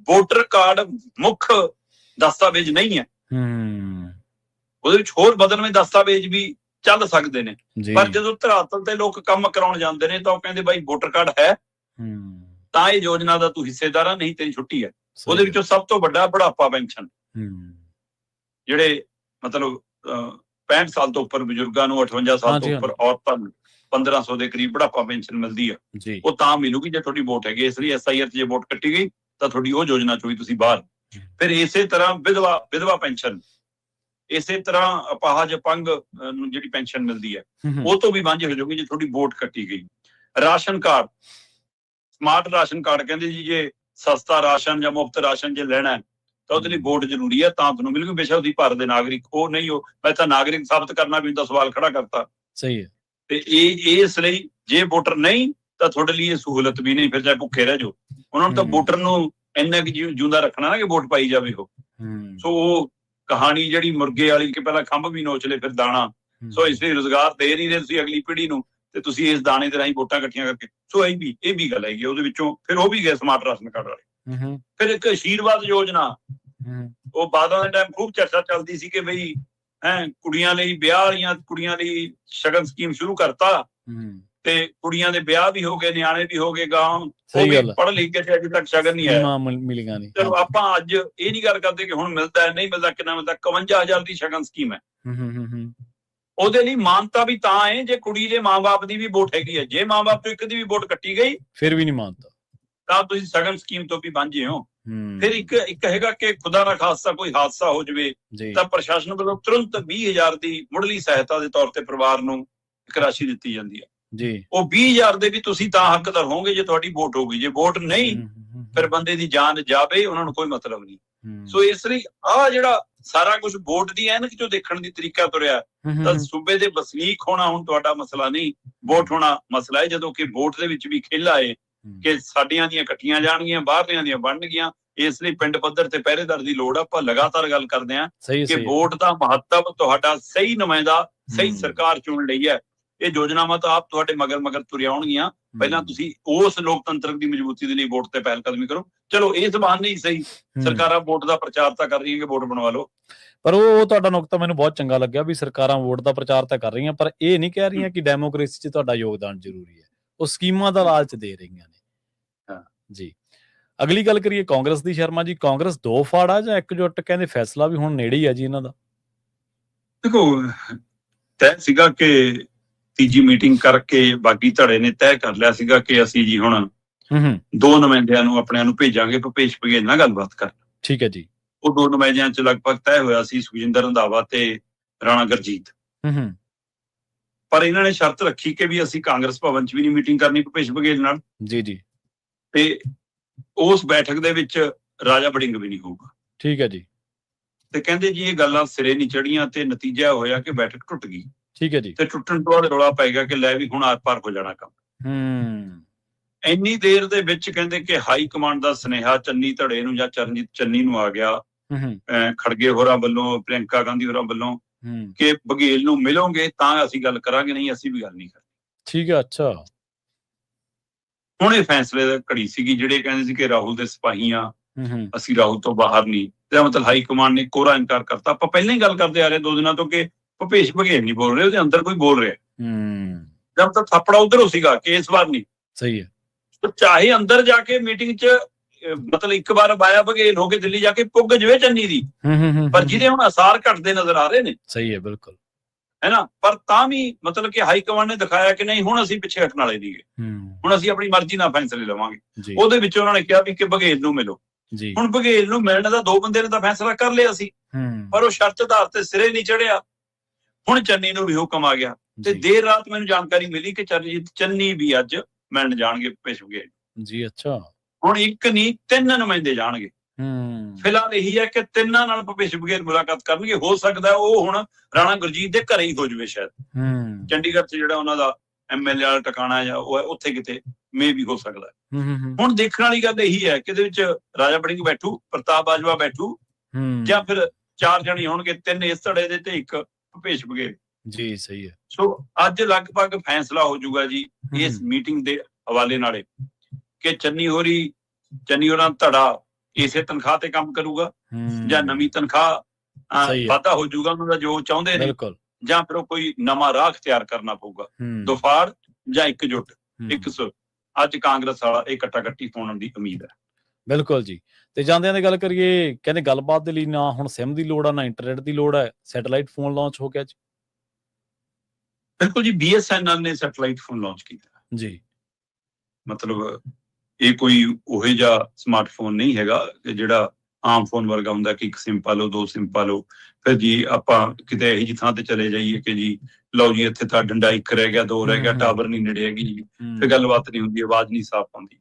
ਵੋਟਰ ਕਾਰਡ ਮੁੱਖ ਦਸਤਾਵੇਜ਼ ਨਹੀਂ ਹੈ, ਉਹਦੇ ਵਿੱਚ ਹੋਰ ਬਦਲਵੇਂ ਦਸਤਾਵੇਜ਼ ਵੀ ਚੱਲ ਸਕਦੇ ਨੇ, ਪਰ ਜਦੋਂ ਧਰਾਤਲ ਤੇ ਲੋਕ ਕੰਮ ਕਰਾਉਣ ਜਾਂਦੇ ਨੇ ਤਾਂ ਉਹ ਕਹਿੰਦੇ ਬਾਈ ਵੋਟਰ ਕਾਰਡ ਹੈ ਤਾਂ ਇਹ ਯੋਜਨਾ ਦਾ ਤੂੰ ਹਿੱਸੇਦਾਰ ਆ, ਨਹੀਂ ਤੇਰੀ ਛੁੱਟੀ ਹੈ। ਉਹਦੇ ਵਿੱਚੋਂ ਸਭ ਤੋਂ ਵੱਡਾ ਬੁਢਾਪਾ ਪੈਨਸ਼ਨ, ਜਿਹੜੇ ਮਤਲਬ 65 ਸਾਲ ਤੋਂ ਉੱਪਰ ਬਜ਼ੁਰਗਾਂ ਨੂੰ, 58 ਸਾਲ ਤੋਂ ਉੱਪਰ ਔਰਤਾਂ ਨੂੰ 1500 ਦੇ ਕਰੀਬ ਬੁਢਾਪਾ ਪੈਨਸ਼ਨ ਮਿਲਦੀ ਆ। ਉਹ ਤਾਂ ਮਿਲੂਗੀ ਜੇ ਤੁਹਾਡੀ ਵੋਟ ਹੈਗੀ। ਇਸ ਲਈ SIR 'ਚ ਜੇ ਵੋਟ ਕੱਟੀ ਗਈ ਤਾਂ ਤੁਹਾਡੀ ਉਹ ਯੋਜਨਾ ਚੋਂ ਵੀ ਤੁਸੀਂ ਬਾਹਰ। ਫਿਰ ਇਸੇ ਤਰ੍ਹਾਂ ਵਿਧਵਾ ਪੈਨਸ਼ਨ, ਇਸੇ ਤਰ੍ਹਾਂ ਅਪਾਹਜ ਅਪੰਗ ਨੂੰ ਜਿਹੜੀ ਪੈਨਸ਼ਨ ਮਿਲਦੀ ਹੈ ਉਹ ਤੋਂ ਵੀ ਵਾਂਝੇ ਹੋ ਜਾਓਗੇ ਜੇ ਤੁਹਾਡੀ ਵੋਟ ਕੱਟੀ ਗਈ। Ration card, smart ration card ਕਹਿੰਦੇ ਜੀ ਜੇ ਸਸਤਾ ਰਾਸ਼ਨ ਜਾਂ ਮੁਫਤ ਰਾਸ਼ਨ ਜੇ ਲੈਣਾ ਤਾਂ ਉਹਦੇ ਲਈ ਵੋਟ ਜ਼ਰੂਰੀ ਹੈ ਤਾਂ ਤੁਹਾਨੂੰ ਮਿਲੂਗੀ। ਬੇਸ਼ੱਕ ਤੁਸੀਂ ਭਾਰਤ ਦੇ ਨਾਗਰਿਕ ਉਹ ਨਹੀਂ ਹੋ, ਮੈਂ ਤਾਂ ਨਾਗਰਿਕ ਸਾਬਤ ਕਰਨਾ ਵੀ ਉਹਦਾ ਸਵਾਲ ਖੜਾ ਕਰਤਾ। ਸਹੀ ਹੈ। ਤੇ ਇਸ ਲਈ ਜੇ ਵੋਟਰ ਨਹੀਂ ਤਾਂ ਤੁਹਾਡੇ ਲਈ ਇਹ ਸਹੂਲਤ ਵੀ ਨਹੀਂ, ਫਿਰ ਚਾਹੇ ਭੁੱਖੇ ਰਹਿ ਜਾਓ। ਉਹਨਾਂ ਨੂੰ ਤਾਂ ਵੋਟਰ ਨੂੰ ਇੰਨਾ ਕਿ ਜਿਉਂਦਾ ਰੱਖਣਾ ਨਾ ਕਿ ਵੋਟ ਪਾਈ ਜਾਵੇ ਉਹ। ਸੋ ਉਹ ਕਹਾਣੀ ਜਿਹੜੀ ਮੁਰਗੇ ਵਾਲੀ ਕਿ ਪਹਿਲਾਂ ਖੰਭ ਵੀ ਨੋਚ ਲੈ ਫਿਰ ਦਾਣਾ। ਸੋ ਇਸ ਲਈ ਰੁਜ਼ਗਾਰ ਦੇ ਨਹੀਂ ਰਹੇ ਤੁਸੀਂ ਅਗਲੀ ਪੀੜ੍ਹੀ ਨੂੰ, ਤੇ ਤੁਸੀਂ ਇਸ ਦਾਣੇ ਦੇ ਰਾਹੀਂ ਵੋਟਾਂ ਇਕੱਠੀਆਂ ਕਰਕੇ। ਸੋ ਇਹ ਵੀ ਗੱਲ ਹੈਗੀ ਉਹਦੇ ਵਿੱਚੋਂ। ਫਿਰ ਉਹ ਵੀ ਗਏ ਸਮਾਰਟ ਰਾਸ਼ਨ ਕਾਰਡ ਵਾਲੇ। ਫਿਰ ਇੱਕ ਆਸ਼ੀਰਵਾਦ ਯੋਜਨਾ, ਉਹ ਬਾਦਲਾਂ ਦੇ ਟਾਈਮ ਖੂਬ ਚਰਚਾ ਚੱਲਦੀ ਸੀ ਕਿ ਬਈ ਕੁੜੀਆਂ ਲਈ, ਵਿਆਹ ਵਾਲੀਆਂ ਕੁੜੀਆਂ ਲਈ ਸ਼ਗਨ ਸਕੀਮ ਸ਼ੁਰੂ ਕਰਤਾ ਤੇ ਕੁੜੀਆਂ ਦੇ ਵਿਆਹ ਵੀ ਹੋ ਗਏ, ਨਿਆਣੇ ਵੀ ਹੋ ਗਏ, ਗਾਂ ਉਹ ਵੀ ਪੜ੍ਹ ਲਿਖ ਕੇ ਅਜੇ ਤੱਕ ਸ਼ਗਨ ਨਹੀਂ ਆਇਆ। ਚਲੋ ਆਪਾਂ ਅੱਜ ਇਹ ਨਹੀਂ ਗੱਲ ਕਰਦੇ ਕਿ ਹੁਣ ਮਿਲਦਾ ਨਹੀਂ ਮਿਲਦਾ, ਕਿੰਨਾ ਮਿਲਦਾ। 51,000 ਦੀ ਸ਼ਗਨ ਸਕੀਮ ਹੈ। ਉਹਦੇ ਲਈ ਮਾਨਤਾ ਵੀ ਤਾਂ ਹੈ ਜੇ ਕੁੜੀ ਦੇ ਮਾਂ-ਬਾਪ ਦੀ ਵੀ ਵੋਟ ਹੈਗੀ ਹੈ। ਜੇ ਮਾਂ-ਬਾਪ ਤੋਂ ਇੱਕ ਦੀ ਵੀ ਵੋਟ ਕੱਟੀ ਗਈ ਫਿਰ ਵੀ ਨਹੀਂ ਮਾਨਤਾ, ਤਾਂ ਤੁਸੀਂ ਸ਼ਗਨ ਸਕੀਮ ਤੋਂ ਵੀ ਵਾਂਝੇ ਹੋ। ਫਿਰ ਇੱਕ ਹੈਗਾ ਕਿ ਖੁਦਾ ਨਾ ਖਾਸਤਾ ਕੋਈ ਹਾਦਸਾ ਹੋ ਜਾਵੇ ਤਾਂ ਪ੍ਰਸ਼ਾਸਨ ਵੱਲੋਂ ਤੁਰੰਤ 20,000 ਦੀ ਮੁੱਢਲੀ ਸਹਾਇਤਾ ਦੇ ਤੌਰ ਤੇ ਪਰਿਵਾਰ ਨੂੰ ਇੱਕ ਰਾਸ਼ੀ ਦਿੱਤੀ ਜਾਂਦੀ ਹੈ ਜੀ। ਉਹ 20,000 ਦੇ ਵੀ ਤੁਸੀਂ ਤਾਂ ਹੱਕਦਾਰ ਹੋਵੋਗੇ ਜੇ ਤੁਹਾਡੀ ਵੋਟ ਹੋਊਗੀ। ਜੇ ਵੋਟ ਨਹੀਂ ਫਿਰ ਬੰਦੇ ਦੀ ਜਾਨ ਜਾਵੇ, ਉਹਨਾਂ ਨੂੰ ਕੋਈ ਮਤਲਬ ਨਹੀਂ। ਸੋ ਇਸ ਲਈ ਆਹ ਜਿਹੜਾ ਸਾਰਾ ਕੁਝ ਵੋਟ ਦੀ ਐਨਕ ਚੋਂ ਦੇਖਣ ਦੀ ਤਰੀਕਾ ਤੁਰਿਆ ਤਾਂ ਸੂਬੇ ਦੇ ਵਸਨੀਕ ਹੋਣਾ ਹੁਣ ਤੁਹਾਡਾ ਮਸਲਾ ਨਹੀਂ, ਵੋਟ ਹੋਣਾ ਮਸਲਾ ਹੈ। ਜਦੋਂ ਕਿ ਵੋਟ ਦੇ ਵਿੱਚ ਵੀ ਖੇਲਾ ਹੈ ਕਿ ਸਾਡੀਆਂ ਦੀਆਂ ਕੱਟੀਆਂ ਜਾਣਗੀਆਂ, ਬਾਹਰਲਿਆਂ ਦੀਆਂ ਬਣਨਗੀਆਂ। ਇਸ ਲਈ ਪਿੰਡ ਪੱਧਰ ਤੇ ਪਹਿਰੇਦਾਰ ਦੀ ਲੋੜ ਆ। ਆਪਾਂ ਲਗਾਤਾਰ ਗੱਲ ਕਰਦੇ ਹਾਂ ਕਿ ਵੋਟ ਦਾ ਮਹੱਤਵ, ਤੁਹਾਡਾ ਸਹੀ ਨੁਮਾਇੰਦਾ ਸਹੀ ਸਰਕਾਰ ਚੁਣ ਲਈ ਹੈ। ਇਹ ਯੋਜਨਾਵਾਂ ਤਾਂ ਆਪ ਤੁਹਾਡੇ ਮਗਰ ਤੁਰ ਆਉਣਗੀਆਂ। ਪਹਿਲਾਂ ਤੁਸੀਂ ਉਸ ਲੋਕਤੰਤਰ ਦੀ ਮਜ਼ਬੂਤੀ ਦੇ ਲਈ ਵੋਟ ਤੇ ਪਹਿਲ ਕਦਮੀ ਕਰੋ। ਚਲੋ ਇਹ ਜ਼ਬਾਨ ਨਹੀਂ ਸਹੀ, ਸਰਕਾਰਾਂ ਵੋਟ ਦਾ ਪ੍ਰਚਾਰ ਤਾਂ ਕਰ ਰਹੀਆਂ ਕਿ ਵੋਟ ਬਣਵਾ ਲਓ, ਪਰ ਉਹ ਤੁਹਾਡਾ ਨੁਕਤਾ ਮੈਨੂੰ ਬਹੁਤ ਚੰਗਾ ਲੱਗਿਆ ਵੀ ਸਰਕਾਰਾਂ ਵੋਟ ਦਾ ਪ੍ਰਚਾਰ ਤਾਂ ਕਰ ਰਹੀਆਂ ਪਰ ਇਹ ਨਹੀਂ ਕਹਿ ਰਹੀਆਂ ਕਿ ਡੈਮੋਕ੍ਰੇਸੀ 'ਚ ਤੁਹਾਡਾ ਯੋਗਦਾਨ ਜ਼ਰੂਰੀ ਹੈ। ਉਹ ਸਕੀਮਾਂ ਦਾ ਲਾਲਚ ਦੇ ਰਹੀਆਂ ਨੇ ਜੀ। ਅਗਲੀ ਗੱਲ ਕਰੀਏ ਕਾਂਗਰਸ ਦੀ। ਸ਼ਰਮਾ ਜੀ, ਕਾਂਗਰਸ ਦੋ ਫਾੜਾ ਜਾਂ ਇਕਜੁੱਟ? ਕਹਿੰਦੇ ਫੈਸਲਾ ਵੀ ਹੁਣ ਨੇੜੇ ਹੀ ਆ ਜੀ ਇਹਨਾਂ ਦਾ। ਦੇਖੋ, ਤੈਅ ਸੀਗਾ ਕਿ ਤੀਜੀ ਮੀਟਿੰਗ ਕਰਕੇ ਬਾਗੀ ਧੜੇ ਨੇ ਤੈਅ ਕਰ ਲਿਆ ਸੀਗਾ ਕਿ ਅਸੀਂ ਜੀ ਹੁਣ 2 ਨੁਮਾਇੰਦਿਆਂ ਨੂੰ ਆਪਣਿਆਂ ਨੂੰ ਭੇਜਾਂਗੇ ਭਪੇਸ਼ ਬਘੇਲ ਨਾਲ ਗੱਲਬਾਤ ਕਰਨ। ਠੀਕ ਹੈ ਜੀ। ਉਹ 2 ਨੁਮਾਇੰਦਿਆਂ ਚ ਲਗਭਗ ਤੈਅ ਹੋਇਆ ਸੀ ਸੁਖਜਿੰਦਰ ਰੰਧਾਵਾ ਤੇ ਰਾਣਾ ਗੁਰਜੀਤ। ਪਰ ਇਹਨਾਂ ਨੇ ਸ਼ਰਤ ਰੱਖੀ ਕਿ ਵੀ ਅਸੀਂ ਕਾਂਗਰਸ ਭਵਨ 'ਚ ਵੀ ਨਹੀਂ ਮੀਟਿੰਗ ਕਰਨੀ ਭੁਪੇਸ਼ ਬਘੇਲ ਨਾਲ, ਜੀ ਜੀ, ਤੇ ਉਸ ਬੈਠਕ ਦੇ ਵਿੱਚ ਰਾਜਾ ਵੜਿੰਗ ਵੀ ਨਹੀਂ ਹੋਊਗਾ। ਠੀਕ ਹੈ ਜੀ, ਤੇ ਕਹਿੰਦੇ ਜੀ ਇਹ ਗੱਲਾਂ ਸਿਰੇ ਨਹੀਂ ਚੜੀਆਂ ਤੇ ਨਤੀਜਾ ਹੋਇਆ ਕਿ ਬੈਠਕ ਟੁੱਟ ਗਈ। ਠੀਕ ਹੈ ਜੀ, ਤੇ ਟੁੱਟਣ ਤੋਂ ਬਾਅਦ ਰੌਲਾ ਪੈ ਗਿਆ ਕਿ ਲੈ ਵੀ ਹੁਣ ਆਰ ਪਾਰ ਹੋ ਜਾਣਾ ਕੰਮ। ਇੰਨੀ ਦੇਰ ਦੇ ਵਿੱਚ ਕਹਿੰਦੇ ਕਿ ਹਾਈ ਕਮਾਂਡ ਦਾ ਸੁਨੇਹਾ ਚੰਨੀ ਧੜੇ ਨੂੰ ਜਾਂ ਚਰਨਜੀਤ ਚੰਨੀ ਨੂੰ ਆ ਗਿਆ, ਖੜਗੇ ਹੋਰਾਂ ਵੱਲੋਂ, ਪ੍ਰਿਯੰਕਾ ਗਾਂਧੀ ਹੋਰਾਂ ਵੱਲੋਂ, ਕਿ ਬਘੇਲ ਨੂੰ ਮਿਲੋਗੇ ਤਾਂ ਅਸੀਂ ਗੱਲ ਕਰਾਂਗੇ, ਨਹੀਂ ਅਸੀਂ ਵੀ ਗੱਲ ਨਹੀਂ ਕਰਨੀ। ਠੀਕ ਹੈ, ਅੱਛਾ। ਹੁਣ ਇਹ ਫੈਸਲੇ ਦਾ ਘੜੀ ਸੀਗੀ, ਜਿਹੜੇ ਕਹਿੰਦੇ ਸੀ ਕਿ ਰਾਹੁਲ ਦੇ ਸਿਪਾਹੀ ਆ, ਅਸੀਂ ਰਾਹੁਲ ਤੋਂ ਬਾਹਰ ਨਹੀਂ, ਤੇ ਮਤਲਬ ਹਾਈ ਕਮਾਂਡ ਨੇ ਕੋਰਾ ਇਨਕਾਰ ਕਰਤਾ। ਆਪਾਂ ਪਹਿਲਾਂ ਹੀ ਗੱਲ ਕਰਦੇ ਆ ਰਹੇ 2 ਦਿਨਾਂ ਤੋਂ ਕਿ ਭੁਪੇਸ਼ ਬਘੇਲ ਨਹੀਂ ਬੋਲ ਰਹੇ, ਉਹਦੇ ਅੰਦਰ ਕੋਈ ਬੋਲ ਰਿਹਾ। ਜਦ ਤੱਕ ਥੱਪੜਾ ਉਧਰੋਂ ਸੀਗਾ ਕਿ ਇਸ ਵਾਰ ਨਹੀਂ। ਸਹੀ ਹੈ। ਚਾਹੇ ਅੰਦਰ ਜਾ ਕੇ ਮੀਟਿੰਗ 'ਚ ਮਤਲਬ ਇੱਕ ਵਾਰ ਬਾਇਆ ਬਘੇਲ ਹੋ ਕੇ ਦਿੱਲੀ ਜਾ ਕੇ ਪੁੱਗ ਜਵੇ ਚੰਨੀ ਦੀ, ਪਰ ਜਿਹਦੇ ਹੁਣ ਅਸਾਰ ਘਟਦੇ ਨਜ਼ਰ ਆ ਰਹੇ ਨੇ। ਸਹੀ ਹੈ, ਬਿਲਕੁਲ, ਹੈ ਨਾ। ਪਰ ਤਾਂ ਵੀ ਮਤਲਬ ਕਿ ਹਾਈ ਕਮਾਂਡ ਨੇ ਦਿਖਾਇਆ ਕਿ ਨਹੀਂ ਹੁਣ ਅਸੀਂ ਪਿੱਛੇ ਹਟਣ ਵਾਲੇ ਨਹੀਂਗੇ, ਹੁਣ ਅਸੀਂ ਆਪਣੀ ਮਰਜ਼ੀ ਨਾਲ ਫੈਸਲੇ ਲਵਾਂਗੇ। ਉਹਦੇ ਵਿੱਚ ਉਹਨਾਂ ਨੇ ਕਿਹਾ ਵੀ ਕਿ ਬਘੇਲ ਨੂੰ ਮਿਲੋ। ਹੁਣ ਬਘੇਲ ਨੂੰ ਮਿਲਣ ਦਾ 2 ਬੰਦੇ ਨੇ ਤਾਂ ਫੈਸਲਾ ਕਰ ਲਿਆ ਸੀ, ਪਰ ਉਹ ਸ਼ਰਤ ਆਧਾਰ ਤੇ ਸਿਰੇ ਨਹੀਂ ਚੜਿਆ। ਹੁਣ ਚੰਨੀ ਨੂੰ ਵੀ ਹੁਕਮ ਆ ਗਿਆ, ਤੇ ਦੇਰ ਰਾਤ ਮੈਨੂੰ ਜਾਣਕਾਰੀ ਮਿਲੀ ਕਿ ਚਰਨਜੀਤ ਚੰਨੀ ਵੀ ਅੱਜ ਮਿਲਣ ਜਾਣਗੇ ਭੁਪੇਸ਼ ਬਘੇਲ ਜੀ। ਅੱਛਾ, ਹੁਣ 1 ਨਹੀਂ 3 ਨੁਮਾਇੰਦੇ ਜਾਣਗੇ। ਫਿਲਹਾਲ ਇਹੀ ਹੈ ਕਿ 3 ਨਾਲ ਭੁਪੇਸ਼ ਬਘੇਲ ਮੁਲਾਕਾਤ ਕਰਨਗੇ। ਹੋ ਸਕਦਾ ਉਹ ਹੁਣ ਰਾਣਾ ਗੁਰਜੀਤ ਦੇ ਘਰੇ ਹੀ ਹੋ ਜਾਵੇ, ਸ਼ਾਇਦ ਚੰਡੀਗੜ੍ਹ 'ਚ ਜਿਹੜਾ ਉਹਨਾਂ ਦਾ MLA ਵਾਲਾ ਟਿਕਾਣਾ ਜਾਂ ਉਹ ਉੱਥੇ ਕਿਤੇ ਮੇ ਵੀ ਹੋ ਸਕਦਾ। ਹੁਣ ਦੇਖਣ ਵਾਲੀ ਗੱਲ ਇਹੀ ਹੈ ਕਿ ਇਹਦੇ ਵਿੱਚ ਰਾਜਾ ਵੜਿੰਗ ਬੈਠੂ, ਪ੍ਰਤਾਪ ਬਾਜਵਾ ਬੈਠੂ, ਜਾਂ ਫਿਰ 4 ਜਣੇ ਹੋਣਗੇ, 3 ਇਸ ਧੜੇ ਦੇ ਤੇ 1 ਭੁਪੇਸ਼ ਬਘੇਲ ਜੀ। ਸਹੀ ਹੈ। ਸੋ ਅੱਜ ਲਗਭਗ ਫੈਸਲਾ ਹੋ ਜਾਊਗਾ ਜੀ ਇਸ ਮੀਟਿੰਗ ਦੇ ਹਵਾਲੇ ਨਾਲੇ ਕਿ ਚੰਨੀ ਹੋਰਾਂ ਧੜਾ ਇਸੇ ਤਨਖਾਹ ਤੇ ਕੰਮ ਕਰੂਗਾ ਜਾਂ ਨਵੀਂ ਤਨਖਾਹ ਵਾਧਾ ਹੋ ਜਾਊਗਾ ਉਹਨਾਂ ਦਾ ਜੋ ਚਾਹੁੰਦੇ ਨੇ, ਜਾਂ ਫਿਰ ਉਹ ਕੋਈ ਨਵਾਂ ਰਾਹ ਅਖਤਿਆਰ ਕਰਨਾ ਪਊਗਾ, ਦੁਫਾੜ ਜਾਂ ਇਕਜੁੱਟ 100। ਅੱਜ ਕਾਂਗਰਸ ਵਾਲਾ ਇਹ ਕੱਟਾ-ਕੱਟੀ ਹੋਣ ਦੀ ਉਮੀਦ ਹੈ। ਬਿਲਕੁਲ ਜੀ। ਤੇ ਜਾਂਦਿਆਂ ਦੀ ਗੱਲ ਕਰੀਏ, ਕਹਿੰਦੇ ਗੱਲਬਾਤ ਦੇ ਲਈ ਨਾ ਹੁਣ ਸਿਮ ਦੀ ਲੋੜ ਆ, ਨਾ ਇੰਟਰਨੈਟ ਦੀ ਲੋੜ ਹੈ, ਸੈਟੇਲਾਈਟ ਫੋਨ ਲਾਂਚ ਹੋ ਗਿਆ ਜੀ। ਬਿਲਕੁਲ ਜੀ, BSNL ਨੇ ਸੈਟੇਲਾਈਟ ਫੋਨ ਲਾਂਚ ਕੀਤਾ ਜੀ। ਮਤਲਬ ਇਹ ਕੋਈ ਉਹੋ ਜਿਹਾ ਸਮਾਰਟਫੋਨ ਨਹੀਂ ਹੈਗਾ ਕਿ ਜਿਹੜਾ ਆਮ ਫੋਨ ਵਰਗਾ ਹੁੰਦਾ ਕਿ 1 ਸਿਮ ਪਾ ਲਓ, 2 ਸਿਮ ਪਾ ਲਓ, ਫਿਰ ਜੀ ਆਪਾਂ ਕਿਤੇ ਇਹੋ ਜਿਹੀ ਥਾਂ ਤੇ ਚਲੇ ਜਾਈਏ ਕਿ ਜੀ ਲਓ ਜੀ ਇੱਥੇ ਤਾਂ ਡੰਡਾ 1 ਰਹਿ ਗਿਆ, 2 ਰਹਿ ਗਿਆ, ਟਾਵਰ ਨਹੀਂ ਨੇੜੇ ਹੈਗੀ ਜੀ, ਫਿਰ ਗੱਲਬਾਤ ਨਹੀਂ ਹੁੰਦੀ, ਆਵਾਜ਼ ਨਹੀਂ ਸਾਫ਼ ਆਉਂਦੀ।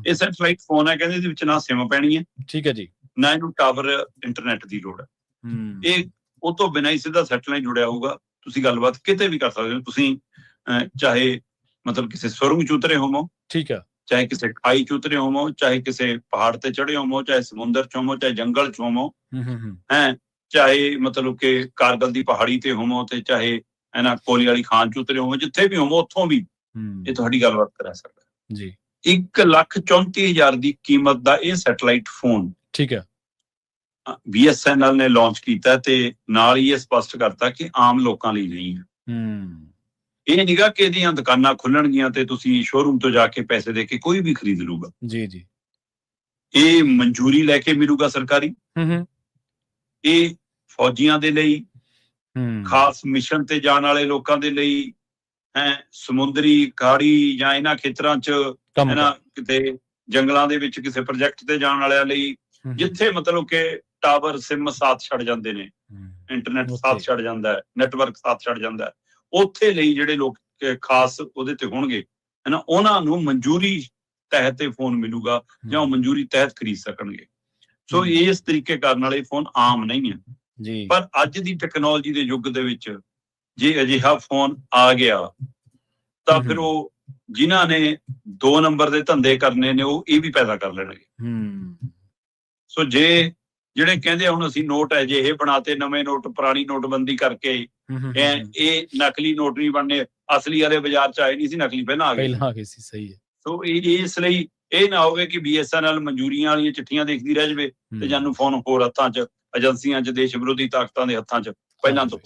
ਇਹ ਸੈਟੇਲਾਈਟ ਫੋਨ ਹੈ, ਕਹਿੰਦੇ ਇਹਦੇ ਵਿੱਚ ਨਾ ਸਿਮ ਪੈਣੀ ਹੈ, ਠੀਕ ਹੈ ਜੀ, ਨਾ ਇਹਨੂੰ ਟਾਵਰ ਇੰਟਰਨੈਟ ਦੀ ਲੋੜ ਹੈ। ਇਹ ਉਹ ਤੋਂ ਬਿਨਾਂ ਹੀ ਸਿੱਧਾ ਸੈਟੇਲਾਈਟ ਜੁੜਿਆ ਹੋਊਗਾ। ਤੁਸੀਂ ਗੱਲਬਾਤ ਕਿਤੇ ਵੀ ਕਰ ਸਕਦੇ ਹੋ। ਤੁਸੀਂ ਚਾਹੇ ਮਤਲਬ ਕਿਸੇ ਸੁਰੰਗ 'ਚ ਉਤਰੇ ਹੋਵੋ, ਠੀਕ ਹੈ, ਚਾਹੇ ਕਿਸੇ ਖਾਈ 'ਚ ਉਤਰੇ ਹੋਵੋ, ਚਾਹੇ ਕਿਸੇ ਪਹਾੜ ਤੇ ਚੜੇ ਹੋਵੋ, ਚਾਹੇ ਸਮੁੰਦਰ 'ਚ ਹੋਵੋ, ਚਾਹੇ ਜੰਗਲ 'ਚ ਹੋਵੋ, ਚਾਹੇ ਮਤਲਬ ਕਿ ਕਾਰਗਲ ਦੀ ਪਹਾੜੀ ਤੇ ਹੋਵੋ, ਤੇ ਚਾਹੇ ਕੋਲੀ ਵਾਲੀ ਖਾਨ 'ਚ ਉਤਰੇ ਹੋਵੋ, ਜਿੱਥੇ ਵੀ ਹੋਵੋ ਉੱਥੋਂ ਵੀ ਇਹ ਤੁਹਾਡੀ ਗੱਲਬਾਤ ਕਰਾ ਸਕਦਾ ਜੀ। 1,34,000 ਦੀ ਕੀਮਤ ਦਾ ਇਹ ਸੈਟੇਲਾਈਟ ਫੋਨ, ਠੀਕ ਹੈ, BSNL ਨੇ ਲਾਂਚ ਕੀਤਾ ਤੇ ਨਾਲ ਹੀ ਇਹ ਸਪਸ਼ਟ ਕਰਤਾ ਕਿ ਆਮ ਲੋਕਾਂ ਲਈ ਨਹੀਂ ਹੈ। ਇਹ ਨਿਗਾ ਕਿ ਇਹਦੀਆਂ ਦੁਕਾਨਾਂ ਖੁੱਲਣਗੀਆਂ ਤੇ ਤੁਸੀਂ ਸ਼ੋਰੂਮ ਤੋਂ ਜਾ ਕੇ ਪੈਸੇ ਦੇ ਕੇ ਕੋਈ ਵੀ ਖਰੀਦ ਲੂਗਾ ਜੀ ਜੀ। ਇਹ ਮਨਜ਼ੂਰੀ ਲੈ ਕੇ ਮਿਲੂਗਾ ਸਰਕਾਰੀ। ਇਹ ਫੌਜੀਆਂ ਦੇ ਲਈ, ਖਾਸ ਮਿਸ਼ਨ ਤੇ ਜਾਣ ਵਾਲੇ ਲੋਕਾਂ ਦੇ ਲਈ, ਸਮੁੰਦਰੀ ਖਾੜੀ ਜਾਂ ਇਹਨਾਂ ਖੇਤਰਾਂ 'ਚ ਕਿਤੇ ਜੰਗਲਾਂ ਦੇ ਵਿੱਚ ਕਿਸੇ ਪ੍ਰੋਜੈਕਟ ਤੇ ਜਾਣ ਵਾਲਿਆਂ ਲਈ, ਜਿੱਥੇ ਮਤਲਬ ਕਿ ਟਾਵਰ ਸਿਮ ਸਾਥ ਛੱਡ ਜਾਂਦੇ ਨੇ, ਇੰਟਰਨੈਟ ਸਾਥ ਛੱਡ ਜਾਂਦਾ ਹੈ, ਨੈਟਵਰਕ ਸਾਥ ਛੱਡ ਜਾਂਦਾ ਹੈ, ਉੱਥੇ ਲਈ ਜਿਹੜੇ ਲੋਕ ਖਾਸ ਉਹਦੇ ਤੇ ਹੋਣਗੇ ਉਹਨਾਂ ਨੂੰ ਮਨਜ਼ੂਰੀ ਤਹਿਤ ਤੇ ਫੋਨ ਮਿਲੂਗਾ ਜਾਂ ਉਹ ਮਨਜ਼ੂਰੀ ਤਹਿਤ ਖਰੀਦ ਸਕਣਗੇ। ਸੋ ਇਸ ਤਰੀਕੇ ਕਰਨ ਵਾਲੇ ਫੋਨ ਆਮ ਨਹੀਂ ਹੈ ਜੀ। ਪਰ ਅੱਜ ਦੀ ਟੈਕਨੋਲੋਜੀ ਦੇ ਯੁੱਗ ਦੇ ਵਿੱਚ ਜੇ ਅਜਿਹਾ ਫੋਨ ਆ ਗਿਆ ਤਾਂ ਫਿਰ ਉਹ ਜਿਨ੍ਹਾਂ ਨੇ 2 ਨੰਬਰ ਦੇ ਧੰਦੇ ਕਰਨੇ ਨੇ ਉਹ ਇਹ ਵੀ ਪੈਦਾ ਕਰ ਲੈਣਗੇ। ਸੋ ਜਿਹੜੇ ਕਹਿੰਦੇ ਹੁਣ ਅਸੀਂ ਨੋਟ ਹੈ ਜੇ ਇਹ ਬਣਾਤੇ, ਨਵੇਂ ਨੋਟ, ਪੁਰਾਣੀ ਨੋਟਬੰਦੀ ਕਰਕੇ ਇਹ ਨਕਲੀ ਨੋਟ ਨਹੀਂ ਬਣਨੇ, ਅਸਲੀ ਵਾਲੇ ਬਾਜ਼ਾਰ 'ਚ ਆਏ ਨਹੀਂ ਸੀ, ਨਕਲੀ ਪਹਿਲਾਂ ਆ ਗਏ ਸੀ। ਸਹੀ ਹੈ। ਸੋ ਇਸ ਲਈ ਇਹ ਨਾ ਹੋਵੇ ਕਿ BSNL ਮਨਜ਼ੂਰੀਆਂ ਵਾਲੀਆਂ ਚਿੱਠੀਆਂ ਦੇਖਦੀ ਰਹਿ ਜਾਵੇ ਤੇ ਜਾਨੂੰ ਫੋਨ ਹੋਰ ਹੱਥਾਂ 'ਚ, ਏਜੰਸੀਆਂ 'ਚ, ਦੇਸ਼ ਵਿਰੋਧੀ ਤਾਕਤਾਂ ਦੇ ਹੱਥਾਂ 'ਚ ਪਹਿਲਾਂ ਤੋਂ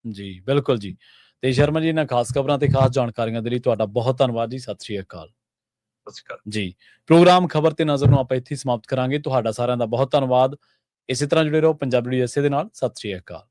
ਜੀ। ਬਿਲਕੁਲ ਜੀ। ਤੇ ਸ਼ਰਮਾ ਜੀ, ਇਹਨਾਂ ਖਾਸ ਖਬਰਾਂ ਤੇ ਖਾਸ ਜਾਣਕਾਰੀਆਂ ਦੇ ਲਈ ਤੁਹਾਡਾ ਬਹੁਤ ਧੰਨਵਾਦ ਜੀ। ਸਤਿ ਸ਼੍ਰੀ ਅਕਾਲ ਜੀ। ਪ੍ਰੋਗਰਾਮ ਖਬਰ ਤੇ ਨਜ਼ਰ ਨੂੰ ਆਪਾਂ ਇੱਥੇ ਸਮਾਪਤ ਕਰਾਂਗੇ। ਤੁਹਾਡਾ ਸਾਰਿਆਂ ਦਾ ਬਹੁਤ ਧੰਨਵਾਦ। ਇਸੇ ਤਰ੍ਹਾਂ ਜੁੜੇ ਰਹੋ ਪੰਜਾਬੀ USA ਦੇ ਨਾਲ। ਸਤਿ ਸ਼੍ਰੀ ਅਕਾਲ।